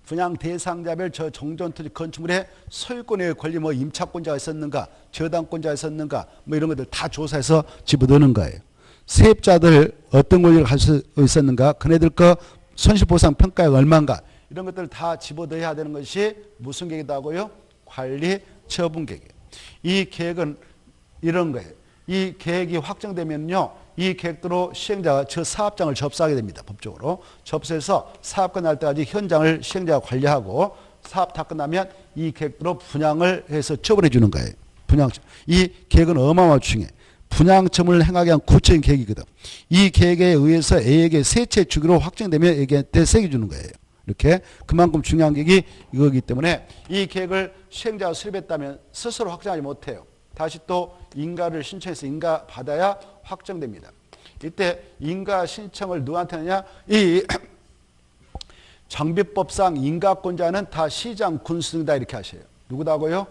분양 대상자별 저 정전토지 건축물의 소유권의 권리 뭐 임차권자가 있었는가 저당권자가 있었는가 뭐 이런 것들 다 조사해서 집어넣는 거예요. 세입자들 어떤 권리를 가지고 있었는가 그네들 거 손실보상 평가액 얼마인가 이런 것들을 다 집어넣어야 되는 것이 무슨 계획이라고요? 관리 처분 계획. 이 계획은 이런 거예요. 이 계획이 확정되면요. 이 계획대로 시행자가 저 사업장을 접수하게 됩니다. 법적으로. 접수해서 사업 끝날 때까지 현장을 시행자가 관리하고 사업 다 끝나면 이 계획대로 분양을 해서 처분해 주는 거예요. 이 계획은 어마어마하게 중요해요. 분양점을 행하기 위한 구체적인 계획이거든. 이 계획에 의해서 A에게 세 채 주기로 확정되면 A에게 세게 주는 거예요. 이렇게 그만큼 중요한 계획이 이거기 때문에 이 계획을 시행자가 수립했다면 스스로 확정하지 못해요. 다시 또 인가를 신청해서 인가 받아야 확정됩니다. 이때 인가 신청을 누구한테 하느냐? 이 정비법상 인가권자는 다 시장, 군수 등이다 이렇게 하셔요. 누구다고요?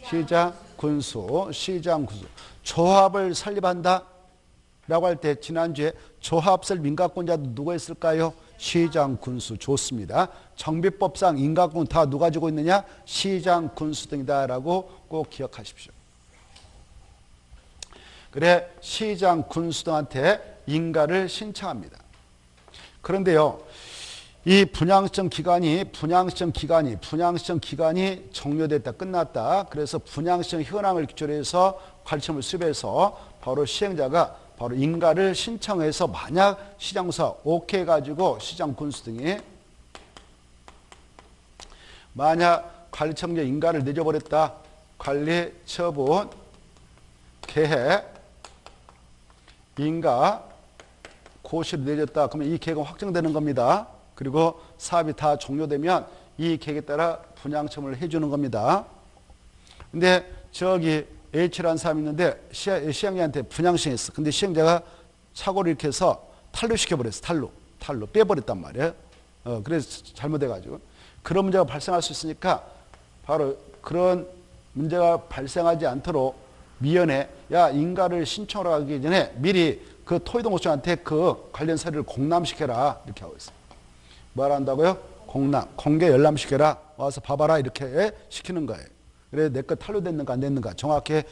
시장, 군수, 시장, 군수. 조합을 설립한다 라고 할 때 지난주에 조합 설립 인가권자도 누가 있을까요? 시장, 군수. 좋습니다. 정비법상 인가권 다 누가 가지고 있느냐? 시장, 군수 등이다 라고 꼭 기억하십시오. 그래 시장, 군수 등한테 인가를 신청합니다. 그런데요. 이 분양시청 기간이 종료됐다 끝났다. 그래서 분양시청 현황을 기초로 해서 관리청을 수립해서 바로 시행자가 바로 인가를 신청해서 만약 시장사 오케이 해가지고 시장 군수 등이 만약 관리청에 인가를 늦어버렸다. 관리 처분 계획 인가 고시를 늦었다. 그러면 이 계획은 확정되는 겁니다. 그리고 사업이 다 종료되면 이 계획에 따라 분양청을 해주는 겁니다. 근데 저기 H라는 사람이 있는데 시행자한테 분양시행했어. 근데 시행자가 착오를 이렇게 해서 탄로시켜버렸어. 탈로 빼버렸단 말이에요. 그래서 잘못해가지고 그런 문제가 발생할 수 있으니까 바로 그런 문제가 발생하지 않도록 미연에 야 인가를 신청을 하기 전에 미리 그 토지동호수한테 그 관련 서류를 공람시켜라 이렇게 하고 있어요. 뭐 한다고요? 공개 열람시켜라. 와서 봐봐라 이렇게 시키는 거예요. 그래 내 거 탄로됐는가 안 됐는가 정확히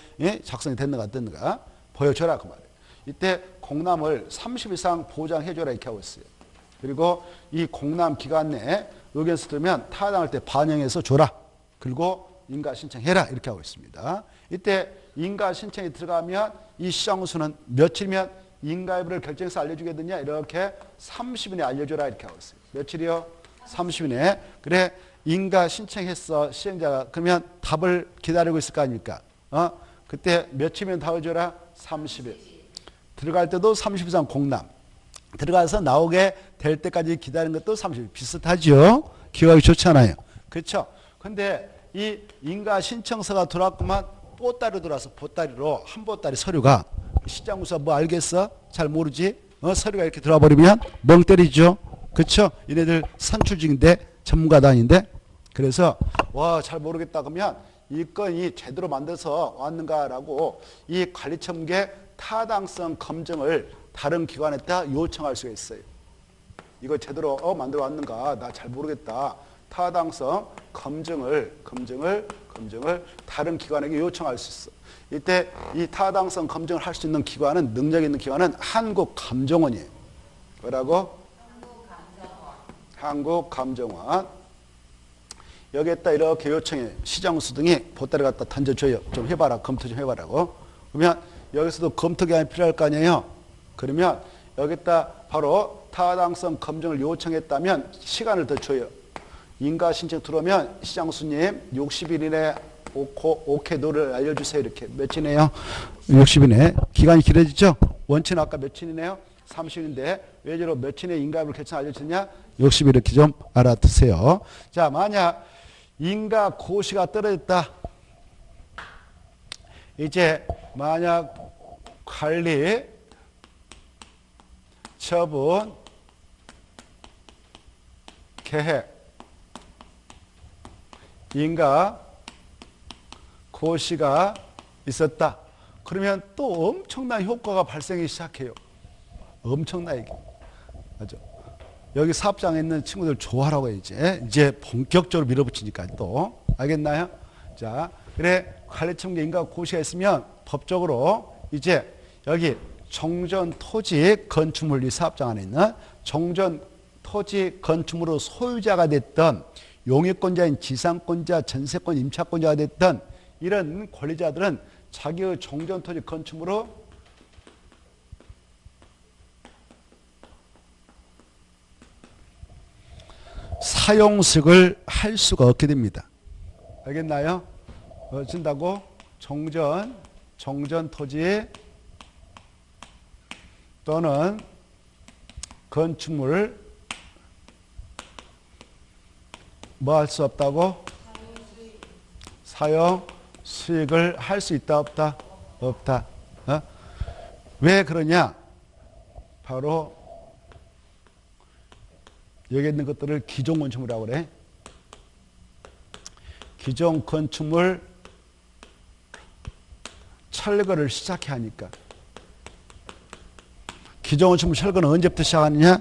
작성이 됐는가 안 됐는가 보여줘라 그 말이에요. 이때 공람을 30 이상 보장해줘라 이렇게 하고 있어요. 그리고 이 공람 기간 내에 의견 쓰면 타당할 때 반영해서 줘라. 그리고 인가 신청해라 이렇게 하고 있습니다. 이때 인가 신청이 들어가면 이 시장수는 며칠이면 인가여부를 결정해서 알려주겠느냐 이렇게 30일 내에 알려줘라 이렇게 하고 있어요. 며칠이요? 30일 내에. 그래 인가 신청했어 시행자가. 그러면 답을 기다리고 있을 거 아닙니까? 그때 며칠이면 답을 줘라? 30일. 들어갈 때도 30일 이상 공람. 들어가서 나오게 될 때까지 기다리는 것도 30일. 비슷하죠? 기억하기 좋잖아요. 그렇죠? 근데 이 인가 신청서가 들어왔구만 보따리로 들어와서 보따리로 한 보따리 서류가 시장구사 뭐 알겠어? 잘 모르지? 서류가 이렇게 들어와 버리면 멍 때리죠? 그렇죠? 얘네들 선출직인데 전문가도 아닌데 그래서 와 잘 모르겠다 그러면 이 건이 제대로 만들어서 왔는가라고 이 관리청계 타당성 검증을 다른 기관에다 요청할 수가 있어요. 이거 제대로 만들어 왔는가 나 잘 모르겠다. 타당성 검증을 다른 기관에게 요청할 수 있어. 이때 이 타당성 검증을 할 수 있는 기관은 능력 있는 기관은 한국감정원이에요. 뭐라고? 한국감정원. 여기에다 이렇게 요청해. 시장수 등이 보따리 갖다 던져줘요. 좀 해봐라. 검토 좀 해봐라고. 그러면 여기서도 검토 기간이 필요할 거 아니에요. 그러면 여기다 바로 타당성 검증을 요청했다면 시간을 더 줘요. 인가 신청 들어오면 시장수님 60일 이내 오케이 노를 알려주세요. 이렇게 며칠이네요? 60일에 기간이 길어지죠? 원치는 아까 며칠이네요? 30일인데 외제로 며칠에 인가를 결정 알려주느냐? 60일 이렇게 좀 알아두세요. 자, 만약 인가 고시가 떨어졌다. 이제 만약 관리 처분 계획 인가 고시가 있었다. 그러면 또 엄청난 효과가 발생하기 시작해요. 엄청나게. 맞죠? 여기 사업장에 있는 친구들 좋아하라고 이제 본격적으로 밀어붙이니까 또. 알겠나요? 자, 그래 관리청계 인가 고시가 있으면 법적으로 이제 여기 정전 토지 건축물 이 사업장 안에 있는 정전 토지 건축물로 소유자가 됐던 용익권자인 지상권자, 전세권, 임차권자가 됐던 이런 권리자들은 자기의 정전토지 건축물로 사용식을 할 수가 없게 됩니다. 알겠나요? 어쩐다고? 정전토지 또는 건축물 뭐 할 수 없다고? 사용 수익을 할 수 있다 없다? 없다. 왜 그러냐? 바로 여기 있는 것들을 기존 건축물이라고 그래. 기존 건축물 철거를 시작해 하니까. 기존 건축물 철거는 언제부터 시작하느냐?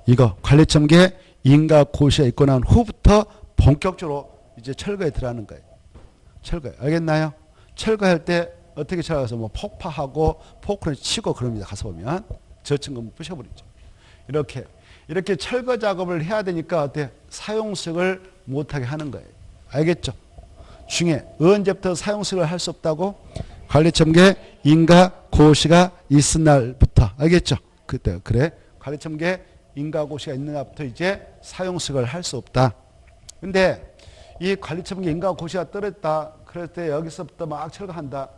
이거 관리청계 인가 고시에 있고 난 후부터 본격적으로 이제 철거에 들어가는 거예요. 철거. 알겠나요? 철거할 때 어떻게 철거해서 뭐 폭파하고 포크를 치고 그럽니다. 가서 보면 저층 건물 부셔버리죠. 이렇게 철거 작업을 해야 되니까 어때? 사용식을 못하게 하는 거예요. 알겠죠? 중에 언제부터 사용식을 할 수 없다고? 관리청계 인가 고시가 있은 날부터. 알겠죠? 그때 그래. 관리청계 인가 고시가 있는 날부터 이제 사용식을 할 수 없다. 근데 이 관리청계 인가 고시가 떨어졌다. 그럴 때 여기서부터 막 철거한다.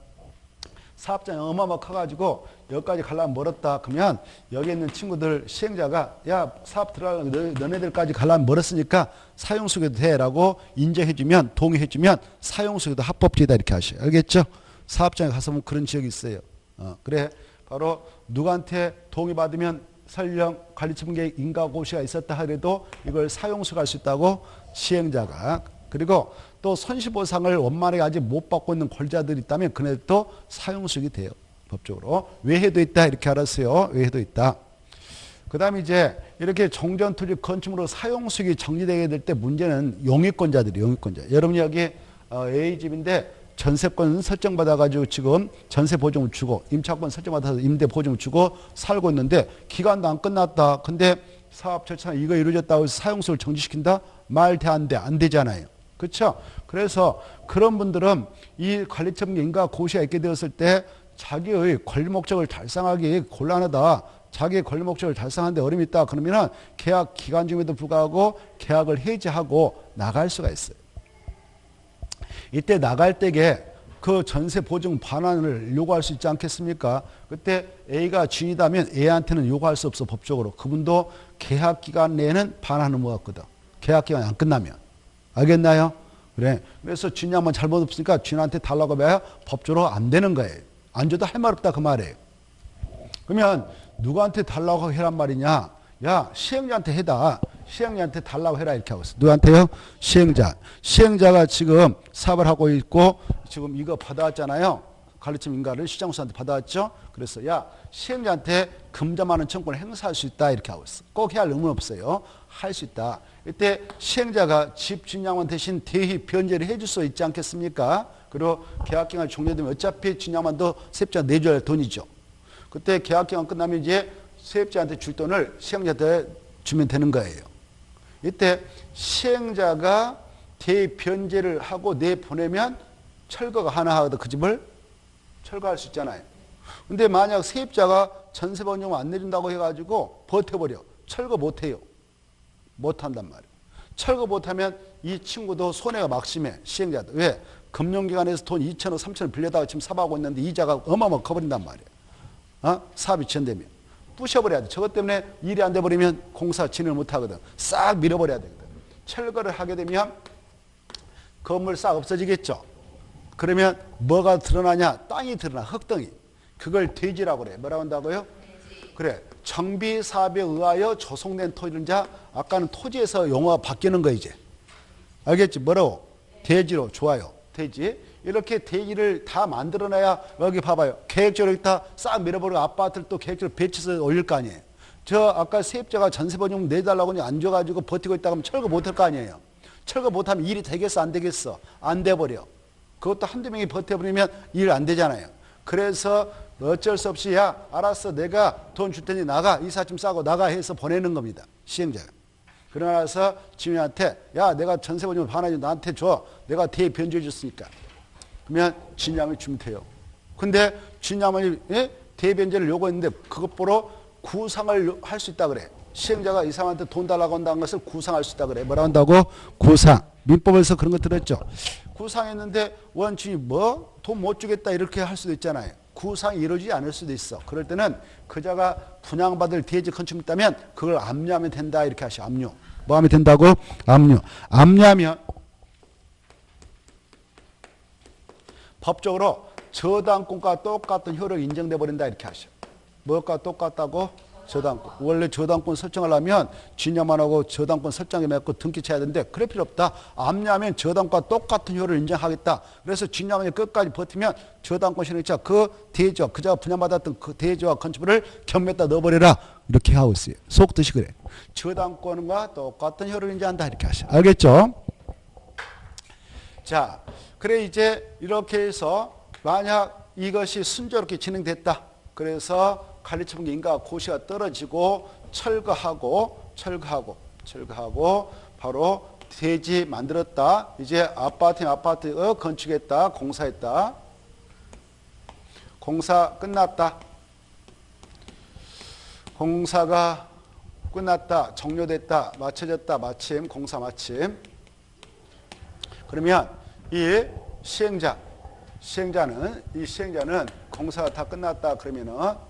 사업장이 어마어마 커가지고 여기까지 가려면 멀었다. 그러면 여기 있는 친구들 시행자가 야 사업 들어가려면 너네들까지 가려면 멀었으니까 사용수익도 돼 라고 인정해주면 동의해주면 사용수익도 합법적이다 이렇게 하셔요. 알겠죠? 사업장에 가서 보면 그런 지역이 있어요. 그래 바로 누구한테 동의받으면 설령 관리처분계획 인가고시가 있었다 하더라도 이걸 사용수할 수 있다고 시행자가. 그리고 또 손실보상을 원만하게 아직 못 받고 있는 권리자들이 있다면 그네들도 사용수익이 돼요. 법적으로. 외해도 있다 이렇게 알았어요. 외해도 있다. 그 다음에 이제 이렇게 종전토지 건축물로 사용수익이 정지되게 될 때 문제는 용익권자들이 용익권자. 여러분이 여기 A집인데 전세권 설정받아가지고 지금 전세 보증을 주고 임차권 설정받아서 임대 보증을 주고 살고 있는데 기간도 안 끝났다. 근데 사업 절차가 이거 이루어졌다고 해서 사용수를 정지시킨다? 말 돼 안 돼? 안 되잖아요. 그렇죠? 그래서 그런 분들은 이 관리처분 인가 고시가 있게 되었을 때 자기의 권리 목적을 달성하기 곤란하다. 자기의 권리 목적을 달성하는데 어려움이 있다. 그러면은 계약 기간 중에도 불구하고 계약을 해지하고 나갈 수가 있어요. 이때 나갈 때에 그 전세 보증 반환을 요구할 수 있지 않겠습니까? 그때 A가 주인이다면 A한테는 요구할 수 없어 법적으로. 그분도 계약 기간 내에는 반환을 못 받거든. 계약 기간이 안 끝나면. 알겠나요? 그래. 그래서 주인양만 잘못 없으니까 주인한테 달라고 하면 법적으로 안 되는 거예요. 안 줘도 할 말 없다 그 말이에요. 그러면 누구한테 달라고 해란 말이냐? 야 시행자한테 해다. 시행자한테 달라고 해라 이렇게 하고 있어. 누구한테요? 시행자. 시행자가 지금 사업을 하고 있고 지금 이거 받아왔잖아요. 관리처분 인가를 시장수한테 받아왔죠. 그래서 야 시행자한테 금자만원 청구를 행사할 수 있다 이렇게 하고 있어. 꼭 해야 할 의무는 없어요. 할 수 있다. 이때 시행자가 집 주인양만 대신 대위 변제를 해줄 수 있지 않겠습니까? 그리고 계약기간이 종료되면 어차피 주인양만도 세입자 내줘야 할 돈이죠. 그때 계약기간 끝나면 이제 세입자한테 줄 돈을 시행자한테 주면 되는 거예요. 이때 시행자가 대변제를 하고 내보내면 철거가 가능하거든. 그 집을 철거할 수 있잖아요. 근데 만약 세입자가 전세보증을 안 내준다고 해가지고 버텨버려. 철거 못해요. 못한단 말이에요. 철거 못하면 이 친구도 손해가 막심해. 시행자도. 왜? 금융기관에서 돈 2천억, 3천억 빌려다가 지금 사업하고 있는데 이자가 어마어마하게 커버린단 말이에요. 사업이 지연되면. 부셔버려야 돼. 저것 때문에 일이 안 돼버리면 공사 진행을 못하거든. 싹 밀어버려야 되거든. 철거를 하게 되면 건물 싹 없어지겠죠. 그러면 뭐가 드러나냐? 땅이 드러나. 흙덩이. 그걸 대지라고 그래. 뭐라고 한다고요? 대지. 그래. 정비 사업에 의하여 조성된 토지를 이제 아까는 토지에서 용어가 바뀌는 거 이제. 알겠지? 뭐라고? 대지로. 좋아요. 대지. 이렇게 대지를 다 만들어놔야 여기 봐봐요. 계획적으로 다 싹 밀어버리고 아파트를 또 계획적으로 배치해서 올릴 거 아니에요. 저 아까 세입자가 전세보증 내달라고 안 줘가지고 버티고 있다가 하면 철거 못할 거 아니에요. 철거 못하면 일이 되겠어 안 되겠어? 안 돼버려. 그것도 한두 명이 버텨버리면 일 안 되잖아요. 그래서 어쩔 수 없이 야 알았어 내가 돈 줄 테니 나가 이사 좀 싸고 나가 해서 보내는 겁니다. 시행자가. 그러나서 주인한테 야 내가 전세보증 반환이 나한테 줘. 내가 대변제해 줬으니까. 그러면 진양을 주면 돼요. 근데 진양이 대변제를 요구했는데 그것 보러 구상을 할 수 있다 그래. 시행자가 이 사람한테 돈 달라고 한다는 것을 구상할 수 있다 그래. 뭐라 한다고? 구상. 민법에서 그런 거 들었죠. 구상했는데 원주인이 뭐 돈 못 주겠다 이렇게 할 수도 있잖아요. 구상이 이루어지지 않을 수도 있어. 그럴 때는 그자가 분양받을 대지 건축이 있다면 그걸 압류하면 된다 이렇게 하시오. 압류. 뭐 하면 된다고? 압류. 압류하면 법적으로 저당권과 똑같은 효력이 인정돼 버린다 이렇게 하셔. 뭐가 똑같다고? 저당권. 원래 저당권 설정하려면 진야만하고 저당권 설정에 맞고 등기 쳐야 되는데 그럴 필요 없다. 압류하면 저당권과 똑같은 효력을 인정하겠다. 그래서 진야만이 끝까지 버티면 저당권 실행자 그 대지와 그자가 분양받았던 그 대지와 건축물을 경매에다 넣어버려라. 이렇게 하고 있어요. 속 뜻이 그래. 저당권과 똑같은 효력을 인정한다 이렇게 하셔. 알겠죠? 자, 그래 이제 이렇게 해서 만약 이것이 순조롭게 진행됐다. 그래서 관리처분계 인가 고시가 떨어지고 철거하고 바로 대지 만들었다. 이제 아파트 건축했다. 공사했다. 공사 끝났다. 공사가 끝났다. 종료됐다. 마쳐졌다. 마침 공사 마침. 그러면 이 시행자는 공사가 다 끝났다 그러면은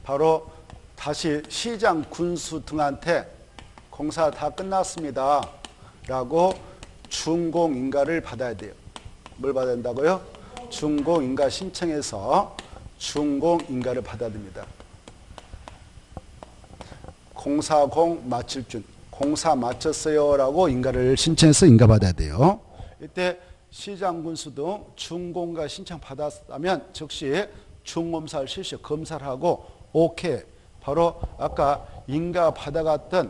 바로 다시 시장 군수 등한테 공사 다 끝났습니다 라고 준공인가를 받아야 돼요. 뭘 받아야 된다고요? 준공인가 신청해서 준공인가를 받아야 됩니다. 공사공 마칠 준, 공사 마쳤어요 라고 인가를 신청해서 인가 받아야 돼요. 이때 시장군수 등 준공인가 신청 받았다면 즉시 준검사를 실시 검사를 하고 오케이, 바로 아까 인가 받았던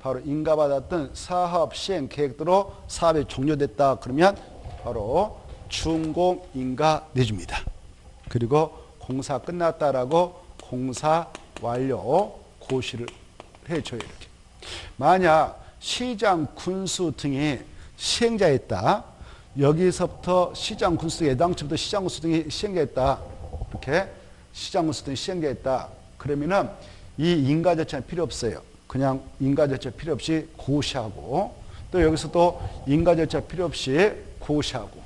바로 인가 받았던 사업 시행 계획대로 사업이 종료됐다 그러면 바로 준공인가 내줍니다. 그리고 공사 끝났다라고 공사 완료 고시를 해줘요. 이렇게. 만약 시장 군수 등이 시행자였다. 여기서부터 시장 군수 예당처부터 시장 군수 등이 시행자였다. 이렇게 시장 군수 등이 시행자였다. 그러면은 이 인가 절차는 필요 없어요. 그냥 인가 절차 필요 없이 고시하고, 또 여기서도 인가 절차 필요 없이 고시하고,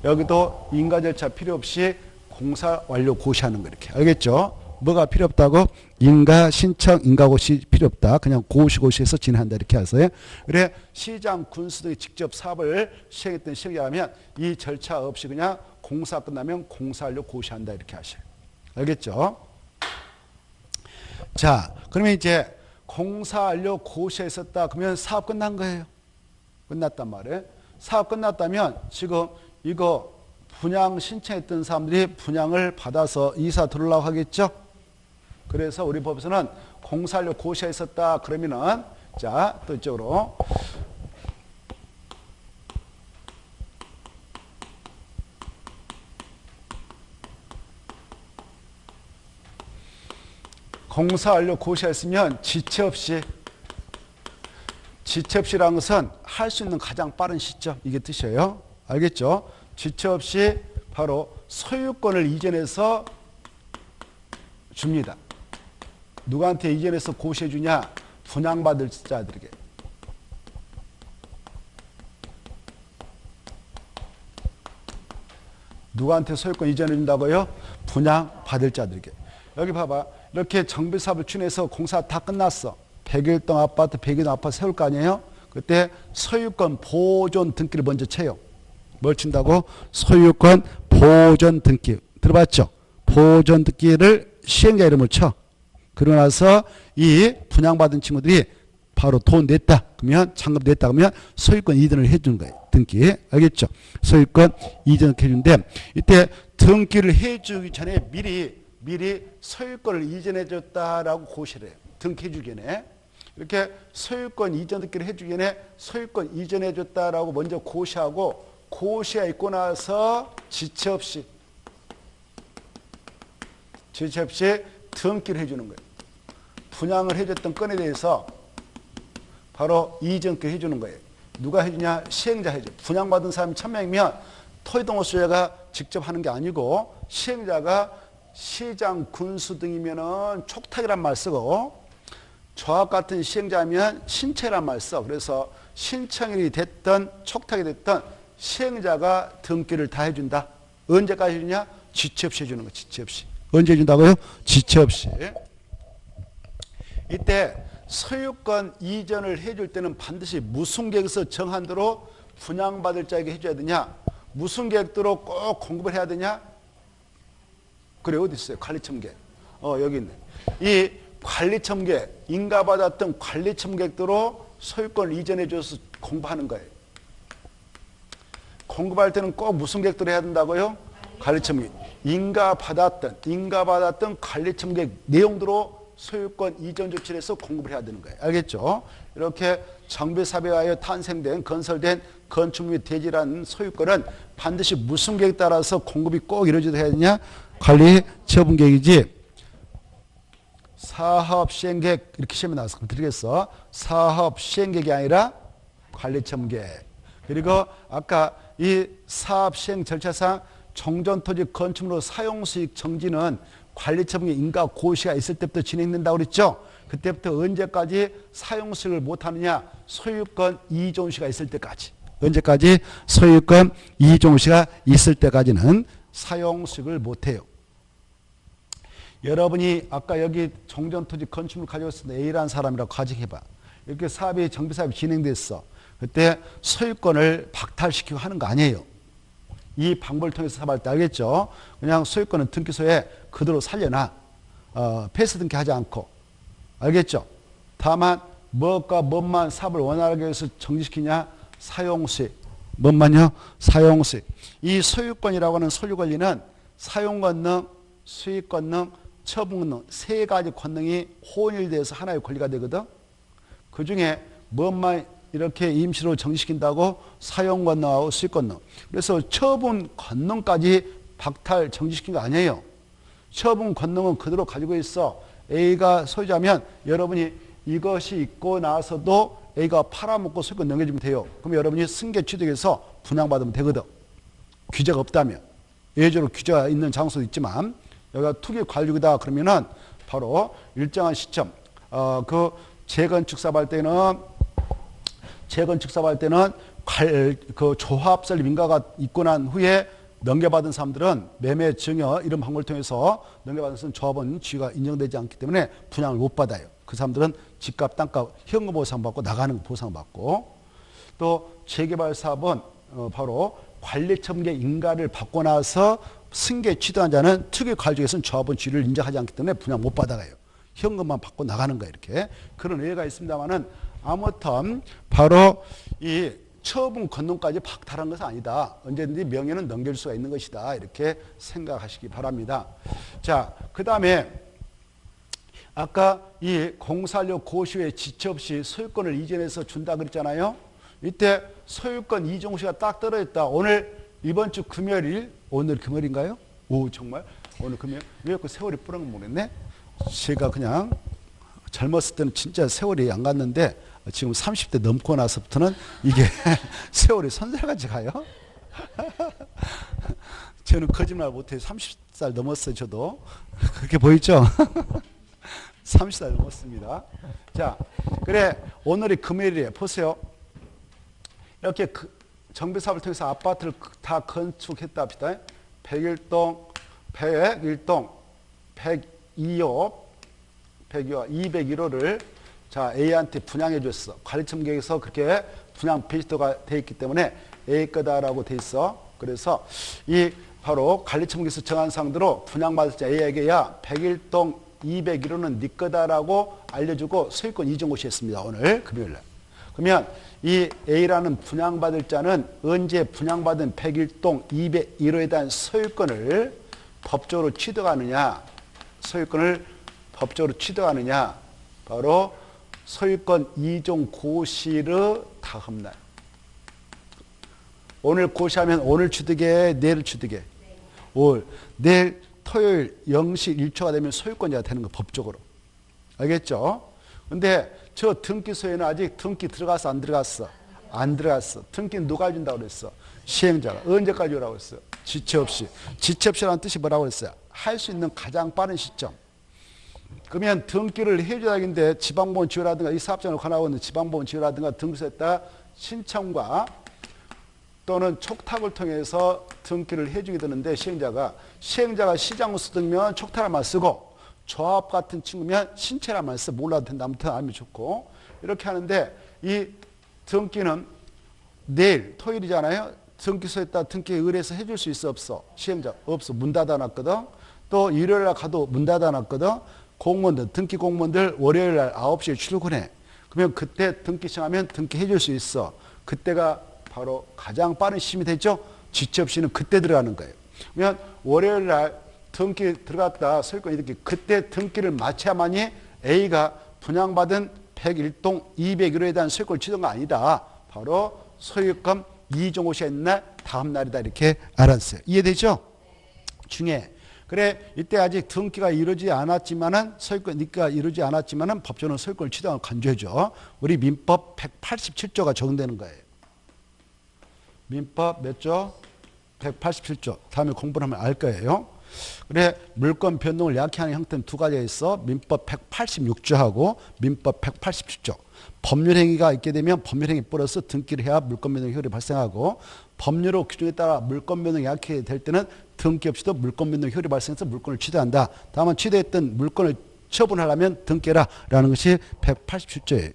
여기도 인가 절차 필요 없이 공사 완료 고시하는 거 이렇게. 알겠죠? 뭐가 필요 없다고? 인가 신청, 인가 고시 필요 없다. 그냥 고시해서 진행한다. 이렇게 하세요. 그래, 시장 군수들이 직접 사업을 시행했던 시행자라면 이 절차 없이 그냥 공사 끝나면 공사 완료 고시한다. 이렇게 하셔요. 알겠죠? 자, 그러면 이제 공사 완료 고시했었다. 그러면 사업 끝난 거예요. 끝났단 말이에요. 사업 끝났다면 지금 이거 분양 신청했던 사람들이 분양을 받아서 이사 들어오려고 하겠죠? 그래서 우리 법에서는 공사 완료 고시했었다. 그러면은 자, 또 이쪽으로 공사 완료 고시했으면 지체 없이라는 것은 할 수 있는 가장 빠른 시점, 이게 뜻이에요. 알겠죠? 지체 없이 바로 소유권을 이전해서 줍니다. 누구한테 이전해서 고시해 주냐? 분양받을 자들에게. 누구한테 소유권 이전해 준다고요? 분양받을 자들에게. 여기 봐봐. 이렇게 정비사업을 추진해서 공사 다 끝났어. 100일 동안 아파트, 100일 동안 아파트 세울 거 아니에요? 그때 소유권 보존 등기를 먼저 쳐요. 뭘 친다고? 소유권 보존 등기. 들어봤죠? 보존 등기를 시행자 이름을 쳐. 그러고 나서 이 분양받은 친구들이 바로 돈 냈다. 그러면 잔금 냈다. 그러면 소유권 이전을 해주는 거예요. 등기. 알겠죠? 소유권 이전을 해주는데 이때 등기를 해주기 전에 미리 소유권을 이전해 줬다라고 고시를 해요. 등기해 주기 전에. 이렇게 소유권 이전 등기를 해주기 전에 소유권 이전해 줬다라고 먼저 고시하고, 고시가 있고 나서 지체 없이 등기를 해주는 거예요. 분양을 해줬던 건에 대해서 바로 이전기를 해주는 거예요. 누가 해주냐? 시행자 해줘. 분양받은 사람이 1000명이면 토지동호 수혜가 직접 하는 게 아니고 시행자가 시장 군수 등이면은 촉탁이란 말 쓰고, 저와 같은 시행자면 신청이란 말 써. 그래서 신청일이 됐던 촉탁이 됐던 시행자가 등기를 다 해준다. 언제까지 해주냐? 지체 없이 해주는 거. 지체 없이. 언제 해준다고요? 지체 없이. 이때 소유권 이전을 해줄 때는 반드시 무슨 계획에서 정한 대로 분양받을 자에게 해줘야 되냐? 무슨 계획대로 꼭 공급을 해야 되냐? 그래, 어디 있어요? 관리청계. 여기 있네. 이 관리청계, 인가받았던 관리청계대로 소유권을 이전해줘서 공부하는 거예요. 공급할 때는 꼭 무슨 계획대로 해야 된다고요? 관리청계. 인가받았던 관리청계 내용대로 소유권 이전 조치를 해서 공급을 해야 되는 거예요. 알겠죠? 이렇게 정비사업에 하여 탄생된, 건설된 건축 및 대지라는 소유권은 반드시 무슨 계획에 따라서 공급이 꼭 이루어져야 되냐? 관리 처분 계획이지. 사업 시행 계획 이렇게 시험에 나와서 드리겠어. 사업 시행 계획이 아니라 관리 처분 계획. 그리고 아까 이 사업 시행 절차상 정전토지 건축물로 사용수익 정지는 관리처분의 인가 고시가 있을 때부터 진행된다고 그랬죠. 그때부터 언제까지 사용수익을 못하느냐? 소유권 이존시가 있을 때까지. 언제까지? 소유권 이존시가 있을 때까지는 사용수익을 못해요. 여러분이 아까 여기 정전토지 건축물 가지고 있었던 A라는 사람이라고 가정해봐. 이렇게 사업이 정비사업이 진행됐어. 그때 소유권을 박탈시키고 하는 거 아니에요. 이 방법을 통해서 사업할 때 알겠죠? 그냥 소유권은 등기소에 그대로 살려놔. 폐쇄 등기하지 않고. 알겠죠? 다만 무엇과 무엇만 사업을 원활하게 해서 정지시키냐? 사용수익. 뭔만요? 사용수익. 이 소유권이라고 하는 소유 권리는 사용권능, 수익권능, 처분권능 세 가지 권능이 혼일돼서 하나의 권리가 되거든. 그 중에 무엇만 이렇게 임시로 정지시킨다고 사용권능하고 수익권능. 그래서 처분 권능까지 박탈 정지시킨 거 아니에요. 처분 권능은 그대로 가지고 있어. A가 소유자면 여러분이 이것이 있고 나서도 A가 팔아먹고 소유권 넘겨주면 돼요. 그럼 여러분이 승계 취득해서 분양받으면 되거든. 규제가 없다면. 예외적으로 규제가 있는 장소도 있지만 여기가 투기 관리이다 그러면은 바로 일정한 시점 그 재건축 사업할 때는 그 조합 설립 인가가 있고 난 후에 넘겨받은 사람들은 매매 증여 이런 방법을 통해서 넘겨받은 사람은 조합원 지위가 인정되지 않기 때문에 분양을 못 받아요. 그 사람들은 집값, 땅값, 현금 보상받고 나가는 보상받고 또 재개발 사업은 바로 관리청계 인가를 받고 나서 승계 취득한 자는 특유 관리에서는 조합원 지위를 인정하지 않기 때문에 분양 못 받아가요. 현금만 받고 나가는 거예요. 이렇게 그런 예가 있습니다만은 아무튼 바로 이 처분 권능까지 박탈한 것은 아니다. 언제든지 명예는 넘길 수가 있는 것이다. 이렇게 생각하시기 바랍니다. 자, 그 다음에 아까 이 공사료 고시의 지체 없이 소유권을 이전해서 준다 그랬잖아요. 이때 소유권 이전 고시가 딱 떨어졌다. 오늘 이번 주 금요일 오늘 금요일인가요? 오 정말 오늘 금요일 왜 그 세월이 뿌른 건 모르겠네. 제가 그냥 젊었을 때는 진짜 세월이 안 갔는데 지금 30대 넘고 나서부터는 이게 세월이 선살같이 가요. 저는 거짓말 못해요. 30살 넘었어요. 저도. 그렇게 보이죠? 30살 넘었습니다. 자, 그래 오늘이 금요일이에요. 보세요. 이렇게 정비사업을 통해서 아파트를 다 건축했다 합시다. 101동, 102호, 201호를 자 A한테 분양해 줬어. 관리청 계획에서 그렇게 분양 베이스가 돼 있기 때문에 A 거다라고 돼 있어. 그래서 이 바로 관리청 계획에서 정한 사항대로 분양받을 자 A에게 야 101동 201호는 네 거다라고 알려주고 소유권 이전 고시했습니다. 오늘 금요일날. 그러면 이 A라는 분양받을 자는 언제 분양받은 101동 201호에 대한 소유권을 법적으로 취득하느냐, 소유권을 법적으로 취득하느냐, 바로 소유권 이전 고시의 다음날. 오늘 고시하면 오늘 취득해, 내일 취득해. 내일 토요일 0시 1초가 되면 소유권자가 되는 거 법적으로. 알겠죠? 근데 저 등기소에는 아직 등기 들어갔어, 안 들어갔어? 안 들어갔어. 등기는 누가 준다고 그랬어? 시행자가. 언제까지 오라고 했어? 지체 없이. 지체 없이라는 뜻이 뭐라고 그랬어요? 할 수 있는 가장 빠른 시점. 그러면 등기를 해줘야겠는데 지방보험 지효라든가 이 사업장을 관하고 있는 지방보험 지효라든가 등기소에다 신청과 또는 촉탁을 통해서 등기를 해주게 되는데 시행자가 시장으로 쓰면 촉탁을만 쓰고 조합 같은 친구면 신체란 말 써. 몰라도 된다. 아무튼 알면 좋고. 이렇게 하는데 이 등기는 내일 토요일이잖아요. 등기소에다 등기 의뢰해서 해줄 수 있어 없어? 시행자 없어. 문 닫아놨거든. 또 일요일날 가도 문 닫아놨거든. 공무원들 등기 공무원들 월요일날 9시에 출근해. 그러면 그때 등기 신청하면 등기 해줄 수 있어. 그때가 바로 가장 빠른 시점이 되죠. 지체 없이는 그때 들어가는 거예요. 그러면 월요일날 등기 들어갔다 소유권 이렇게 그때 등기를 마쳐야만이 A가 분양받은 101동 201호에 대한 소유권을 취득한 거 아니다. 바로 소유권 이전 고시가 있는 날 다음 날이다. 이렇게 알았어요. 이해되죠? 중에 그래 이때 아직 등기가 이루어지지 않았지만은 소유권 등기가 이루어지지 않았지만은 법적으로 소유권을 취득하는 걸 간주해줘. 우리 민법 187조가 적용되는 거예요. 민법 몇 조? 187조. 다음에 공부를 하면 알 거예요. 그래 물권 변동을 약화하는 형태는 두 가지가 있어. 민법 186조하고 민법 187조. 법률행위가 있게 되면 법률행위 플러스 등기를 해야 물권 변동 효율이 발생하고 법률로 규정에 따라 물권 변동이 약하게 될 때는 등기 없이도 물권 변동 효율이 발생해서 물권을 취득한다. 다만 취득했던 물권을 처분하려면 등기해라 라는 것이 187조예요.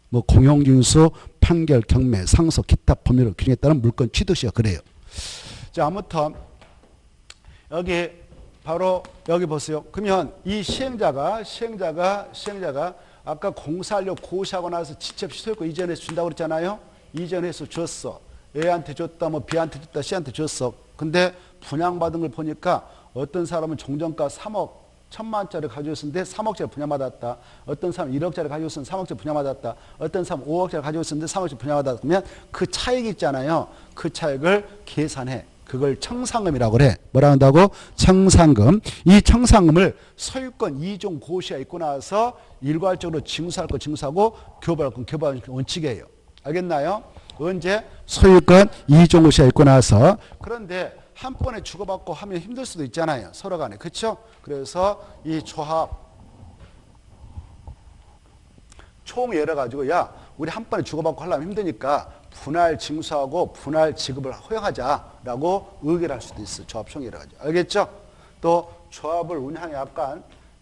뭐 공용징수, 판결, 경매, 상속, 기타 법률을 규정에 따른 물권 취득시가 그래요. 자, 아무튼 여기 바로 여기 보세요. 그러면 이 시행자가 아까 공사하려고 고시하고 나서 지체없이 소유권 이전해서 준다고 그랬잖아요. 이전해서 줬어. A한테 줬다, 뭐 B한테 줬다, C한테 줬어. 근데 분양받은 걸 보니까 어떤 사람은 종전가 3억 1,000만 원짜리 가지고 있었는데 3억짜리 분양받았다. 어떤 사람은 1억짜리 가지고 있었는데 3억짜리 분양받았다. 어떤 사람은 5억짜리 가지고 있었는데 3억짜리 분양받았다. 그러면 그 차익이 있잖아요. 그 차익을 계산해. 그걸 청산금이라고 그래. 뭐라 한다고? 청산금. 이 청산금을 소유권 이종 고시가 있고 나서 일괄적으로 징수할 거 징수하고 교부할 건 교부하는 원칙이에요. 알겠나요? 언제? 소유권 이종 고시가 있고 나서. 그런데 한 번에 주고받고 하면 힘들 수도 있잖아요. 서로 간에. 그렇죠? 그래서 이 조합 총 열어 가지고 야 우리 한 번에 주고받고 하려면 힘드니까 분할 징수하고 분할 지급을 허용하자라고 의결할 수도 있어. 조합 총 열어 가지고. 알겠죠? 또 조합을 운영하는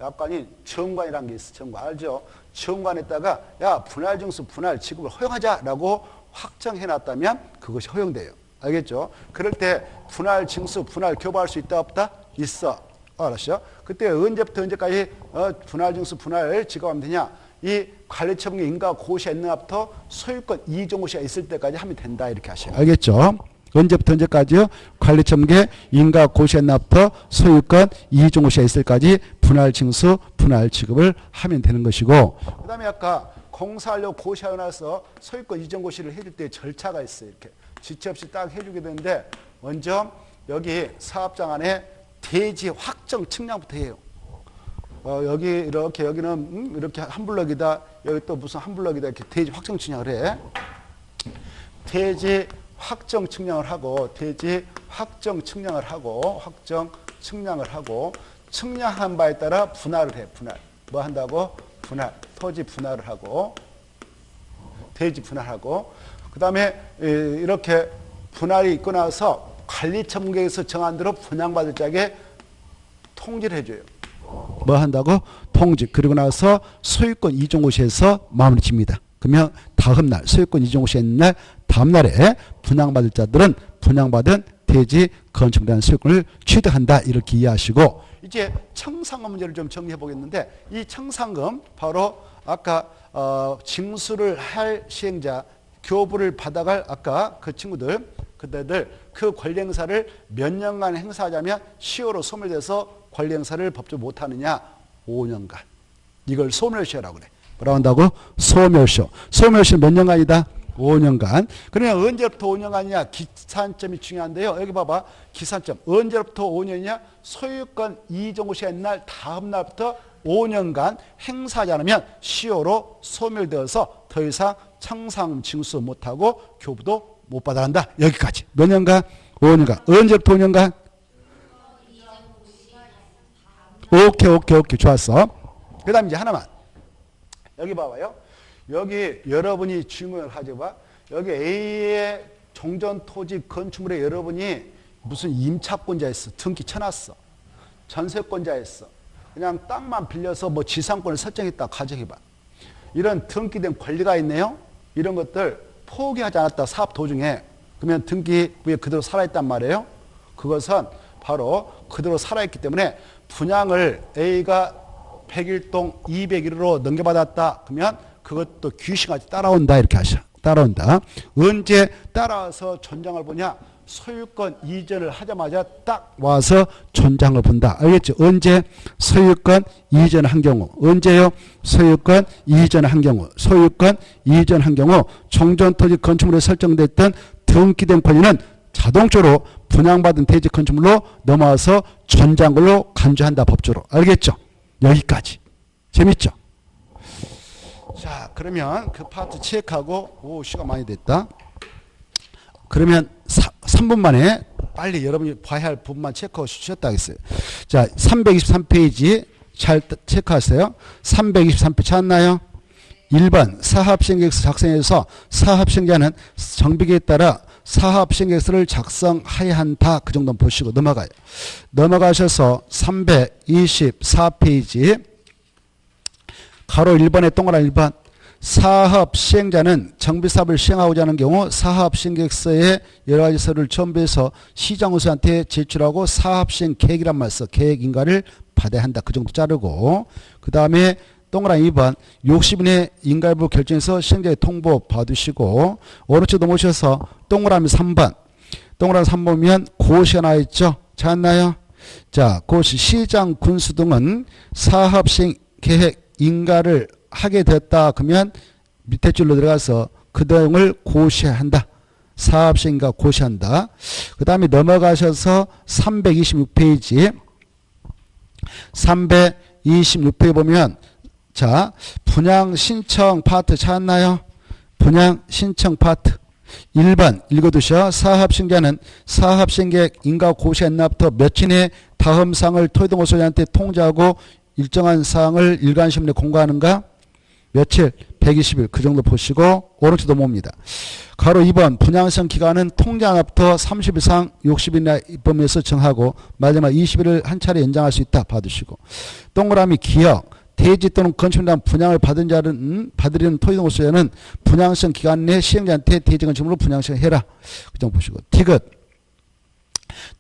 약관이 정관이라는 게 있어. 정관 알죠? 정관에다가 야 분할 징수 분할 지급을 허용하자라고 확정해 놨다면 그것이 허용돼요. 알겠죠? 그럴 때 분할 징수, 분할 교부할 수 있다 없다? 있어. 알았죠? 그때 언제부터 언제까지 분할 징수, 분할 지급하면 되냐? 이 관리처분의 인가 고시가 있는 앞부터 소유권 이종 고시가 있을 때까지 하면 된다. 이렇게 하셔요. 알겠죠? 언제부터 언제까지요? 관리처분의 인가 고시가 있는 앞부터 소유권 이종 고시가 있을 때까지 분할 징수, 분할 지급을 하면 되는 것이고 그 다음에 아까 공사하려고 고시하고 나서 소유권 이종 고시를 해줄 때 절차가 있어요. 이렇게. 지체 없이 딱 해주게 되는데 먼저 여기 사업장 안에 대지 확정 측량부터 해요. 여기 이렇게 여기는 이렇게 한 블럭이다. 여기 또 무슨 한 블럭이다. 이렇게 대지 확정 측량을 해. 대지 확정 측량을 하고 측량한 바에 따라 분할을 해. 분할. 뭐 한다고? 분할. 토지 분할을 하고 대지 분할하고 그 다음에 이렇게 분할이 있고 나서 관리처분계에서 정한 대로 분양받을 자에게 통지를 해줘요. 뭐 한다고? 통지. 그리고 나서 소유권 이종고시에서 마무리 집니다. 그러면 다음날 소유권 이종고시에 있는 날 다음날에 분양받을 자들은 분양받은 대지 건축에 대한 소유권을 취득한다. 이렇게 이해하시고 이제 청산금 문제를 좀 정리해 보겠는데 이 청산금 바로 아까 징수를 할 시행자 교부를 받아갈 아까 그 친구들 그때들 그 권리행사를 몇 년간 행사하자면 시효로 소멸돼서 권리행사를 법적으로 못하느냐 5년간 이걸 소멸시효라고 그래. 뭐라고 한다고? 소멸시효. 소멸시효 몇 년간이다? 5년간. 그러면 언제부터 5년간이냐? 기산점이 중요한데요. 여기 봐봐. 기산점. 언제부터 5년이냐? 소유권 이종고시가 있는 날 다음 날부터 5년간 행사하지 않으면 시효로 소멸되어서 더 이상 청산 징수 못하고 교부도 못 받아간다. 여기까지. 몇 년간? 5년간. 언제부터 5년간? 오케이. 좋았어. 그 다음 이제 하나만. 여기 봐봐요. 여기 여러분이 질문을 가져봐. 여기 A의 종전토지 건축물에 여러분이 무슨 임차권자였어. 등기 쳐놨어. 전세권자였어. 그냥 땅만 빌려서 뭐 지상권을 설정했다 가정해봐. 이런 등기된 권리가 있네요. 이런 것들 포기하지 않았다. 사업 도중에. 그러면 등기부에 그대로 살아있단 말이에요. 그것은 바로 그대로 살아있기 때문에 분양을 A가 101동 201호로 넘겨받았다. 그러면 그것도 귀신같이 따라온다. 이렇게 하셔. 따라온다. 언제 따라와서 전장을 보냐? 소유권 이전을 하자마자 딱 와서 전장을 본다. 알겠죠? 언제 소유권 이전한 경우. 언제요? 소유권 이전한 경우. 소유권 이전한 경우 종전토지 건축물에 설정됐던 등기된 권리는 자동적으로 분양받은 대지 건축물로 넘어와서 전장으로 간주한다. 법적으로. 알겠죠? 여기까지. 재밌죠? 자, 그러면 그 파트 체크하고 오 시간 많이 됐다. 그러면 3분 만에 빨리 여러분이 봐야 할 부분만 체크하고 쉬었다 하겠어요. 자, 323페이지 잘 체크하세요. 323페이지 찾았나요? 1번 사업시행계획서 작성해서 사업시행자는 정비계에 따라 사업시행계획서를 작성해야 한다. 그 정도는 보시고 넘어가요. 넘어가셔서 324페이지 가로 1번에 동그란 1번 사업 시행자는 정비사업을 시행하고자 하는 경우 사업 시행계획서에 여러 가지 서류를 첨부해서 시장우수한테 제출하고 사업 시행 계획이란 말 써. 계획 인가를 받아야 한다. 그 정도 자르고 그 다음에 동그라미 2번 60인의 인가부 결정해서 시행자의 통보 받으시고 오른쪽 넘어오셔서 동그라미 3번 동그라미 3번 보면 고시가 나와있죠. 찾았나요? 자, 고시 시장 군수 등은 사업 시행 계획 인가를 하게 됐다. 그러면 밑에 줄로 들어가서 그 등을 고시한다. 사업 시행 인가 고시한다. 그 다음에 넘어가셔서 326페이지 326페이지 보면 자, 분양 신청 파트 찾았나요? 분양 신청 파트 1번 읽어두셔. 사업시행자는 사업시행계획 인가 고시한 날부터 며칠 내에 다음 사항을 토지동호소유한테 통지하고 일정한 사항을 일관시험에 공고하는가? 며칠? 120일. 그 정도 보시고 오른쪽 넘어옵니다. 가로 2번 분양성 기간은 통지한 날부터 30일 이상 60일 이내 입법에서 정하고 마지막 20일을 한 차례 연장할 수 있다. 받으시고 동그라미 기역 대지 또는 건축물당 분양을 받으려는 토지동호소유는 분양성 기간 내 시행자한테 대지 건축물로 분양시행을 해라. 그 정도 보시고 디귿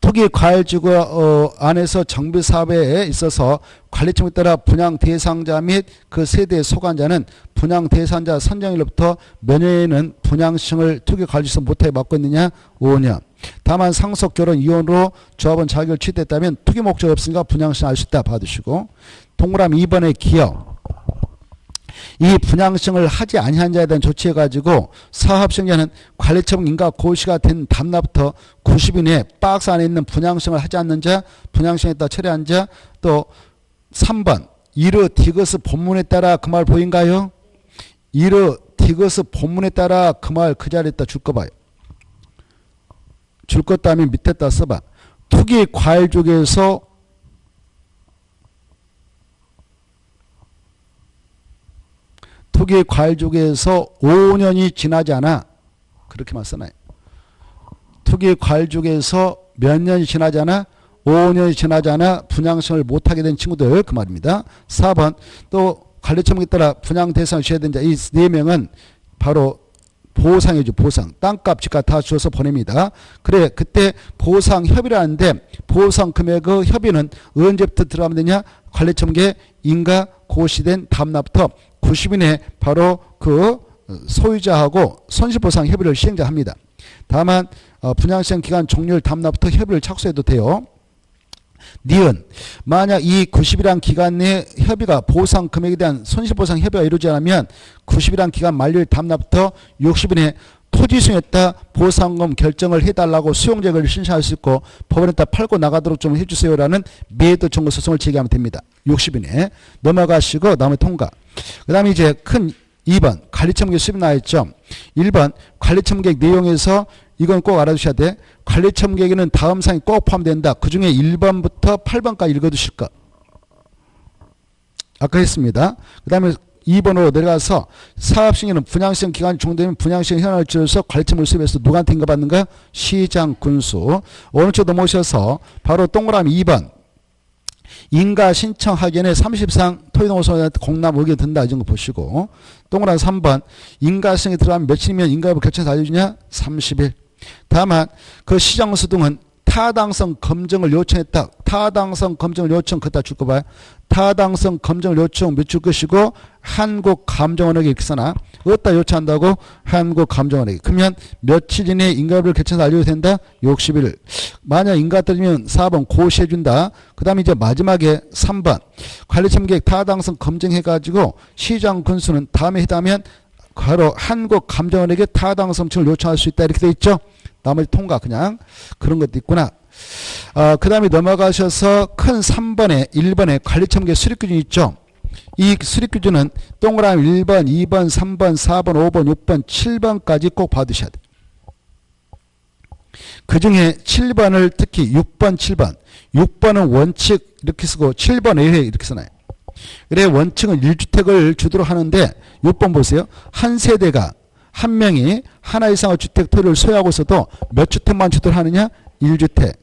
토기과열지구 안에서 정비사업에 있어서 관리청에 따라 분양 대상자 및 그 세대의 소관자는 분양 대상자 선정일로부터 몇 년에는 분양시청을 토기관리소 못하게 맡고 있느냐? 5년. 다만 상속 결혼 이혼으로 조합원 자격을 취득했다면 투기 목적이 없으니까 분양시청 할 수 있다. 받으시고 동그라미 2번의 기억 이 분양시청을 하지 아니한 자에 대한 조치해가지고 사업시행자는 관리처분 인가 고시가 된 다음날부터 90일 내에 박스 안에 있는 분양시청을 하지 않는 자, 분양시청에다 처리한 자, 또 3번 이르 디귿 본문에 따라 그 말 보인가요? 이르 디귿 본문에 따라 그 말 그 자리에다 줄 거 봐요. 줄 것 다음에 밑에다 써봐. 투기 과열 쪽에서 투기 과일족에서 5년이 지나지 않아. 그렇게만 써놔요. 투기 과일족에서 몇 년이 지나지 않아? 5년이 지나지 않아 분양시청을 못하게 된 친구들 그 말입니다. 4번 또 관리처분에 따라 분양 대상을 지어야 된 자 이 4명은 바로 보상이죠. 보상. 땅값 집값 다 주어서 보냅니다. 그래 그때 보상 협의를 하는데 보상 금액의 협의는 언제부터 들어가면 되냐? 관리처분계 인가 고시된 다음날부터 90일 내에 바로 그 소유자하고 손실보상 협의를 시행합니다. 다만 분양시행 기간 종료일 다음날부터 협의를 착수해도 돼요. 니은 만약 이 90일이란 기간 내 협의가 보상 금액에 대한 손실보상 협의가 이루어지지 않으면 90일이란 기간 만료일 다음날부터 60일 내에 토지 수용했다 보상금 결정을 해달라고 수용자를 신청할 수 있고 법원에다 팔고 나가도록 좀 해주세요라는 매도 청구 소송을 제기하면 됩니다. 60일 내에 넘어가시고 다음에 통과. 그 다음에 이제 큰 2번 관리처분계획 수립 나와있죠. 1번 관리처분계획 내용에서 이건 꼭 알아두셔야 돼. 관리처분계획에는 다음 사항이 꼭 포함된다. 그 중에 1번부터 8번까지 읽어두실 것. 아까 했습니다. 그 다음에 2번으로 내려가서 사업시행에는 분양시행 기간이 종료되면 분양시행 현황을 지어서 관리처분을 수립해서 누구한테 인가받는가? 시장 군수. 오른쪽 넘어오셔서 바로 동그라미 2번 인가 신청하기 전에 30상 토지동호소유한테 공납 의견 든다. 이 정도 보시고 동그라미 3번 인가 신청이 들어가면 며칠이면 인가여부 결정해서 알려주냐? 30일. 다만 그 시장군수 등은 타당성 검증을 요청했다. 타당성 검증을 요청 그다 줄 거 봐요. 타당성 검증을 요청 몇 줄 것이고 한국감정원에게 이렇게 써놔. 어디다 요청한다고? 한국감정원에게. 그러면 며칠 이내에 인가여부를 결정해서 알려도 된다? 60일. 만약 인가 떨어지면 4번 고시해준다. 그 다음에 이제 마지막에 3번 관리처분계획 타당성 검증해가지고 시장 군수는 다음에 해당하면 바로 한국감정원에게 타당성 검증을 요청할 수 있다. 이렇게 돼 있죠. 나머지 통과 그냥 그런 것도 있구나. 그 다음에 넘어가셔서 큰 3번에 1번에 관리처분계획 수립기준 있죠. 이 수립기준은 동그라미 1번, 2번, 3번, 4번, 5번, 6번, 7번까지 꼭 받으셔야 돼요. 그 중에 7번을 특히 6번, 7번. 6번은 원칙 이렇게 쓰고 7번 외회 이렇게 써놔요. 그래 원칙은 1주택을 주도로 하는데 6번 보세요. 한 세대가 한 명이 하나 이상의 주택 토지를 소유하고 있어도 몇 주택만 주도를 하느냐? 1주택.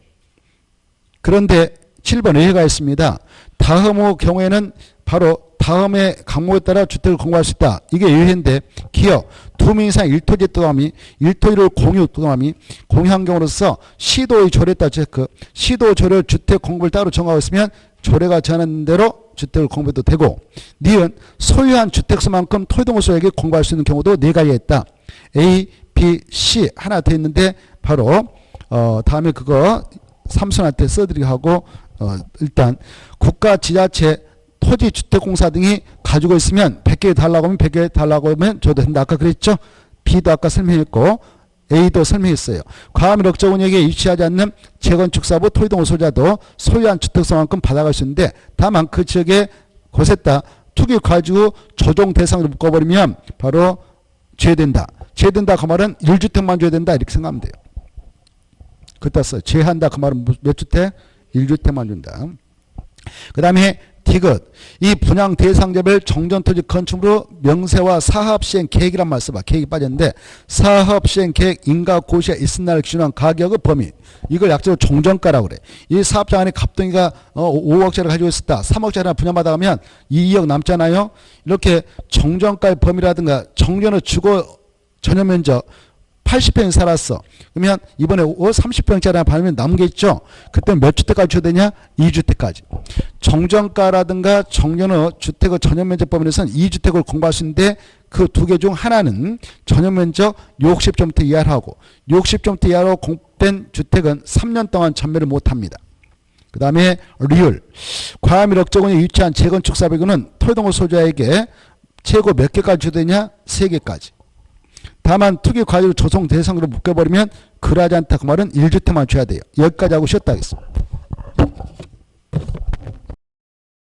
그런데 7번 외회가 있습니다. 다음의 경우에는 바로 다음에 항목에 따라 주택을 공부할 수 있다. 이게 예외인데 기업 2명 이상 1토지 또함이 1토지를 공유 또함이 공유한 경우로서 시도의 조례에 따라 체크. 시도 조례 주택 공부를 따로 정하고 있으면 조례가 정하는 대로 주택을 공부해도 되고 니은 소유한 주택수만큼 토지동호 소유액이 공부할 수 있는 경우도 4가지가 있다. A, B, C 하나 더 있는데 바로 다음에 그거 삼순한테 써드리게 하고 일단 국가 지자체 토지주택공사 등이 가지고 있으면 100개 달라고 하면 100개 달라고 하면 줘도 된다. 아까 그랬죠? B도 아까 설명했고 A도 설명했어요. 과밀 억정원역에 위치하지 않는 재건축사부 토지동호 소유자도 소유한 주택수만큼 받아갈 수 있는데 다만 그 지역에 곳에다 투기 가지고 조정 대상으로 묶어버리면 바로 제외된다. 제외된다 그 말은 1주택만 줘야 된다 이렇게 생각하면 돼요. 그따 써. 제한다 그 말은 몇 주택? 1주택만 준다. 그 다음에 디귿. 이 분양 대상자별 정전토지 건축으로 명세와 사업시행 계획이란 말 써봐. 계획이 빠졌는데 사업시행 계획 인가 고시에 있은 날 기준한 가격의 범위. 이걸 약자로 종전가라고 그래. 이 사업장 안에 갑동이가 5억짜리 가지고 있었다. 3억짜리 분양받아 가면 2억 남잖아요. 이렇게 종전가의 범위라든가 정전의 주거 전용면적 80평 살았어. 그러면 이번에 30평짜리 하나 받으면 남은 게 있죠. 그때 몇 주택까지 줘야 되냐? 2주택까지. 정전가라든가 정전의 주택의 전용면적 범위에서는 2주택을 공부할 수 있는데 그 두 개 중 하나는 전용면적 60제곱미터 이하를 하고 60제곱미터 이하로 공급된 주택은 3년 동안 전매를 못합니다. 그 다음에 리을. 과밀 억정원에 위치한 재건축 사업에는 토지동호 소유자에게 최고 몇 개까지 줘야 되냐? 3개까지. 다만 투기 과지로 조성 대상으로 묶여버리면 그러하지 않다 그 말은 1주택만 줘야 돼요. 여기까지 하고 쉬었다 하겠습니다.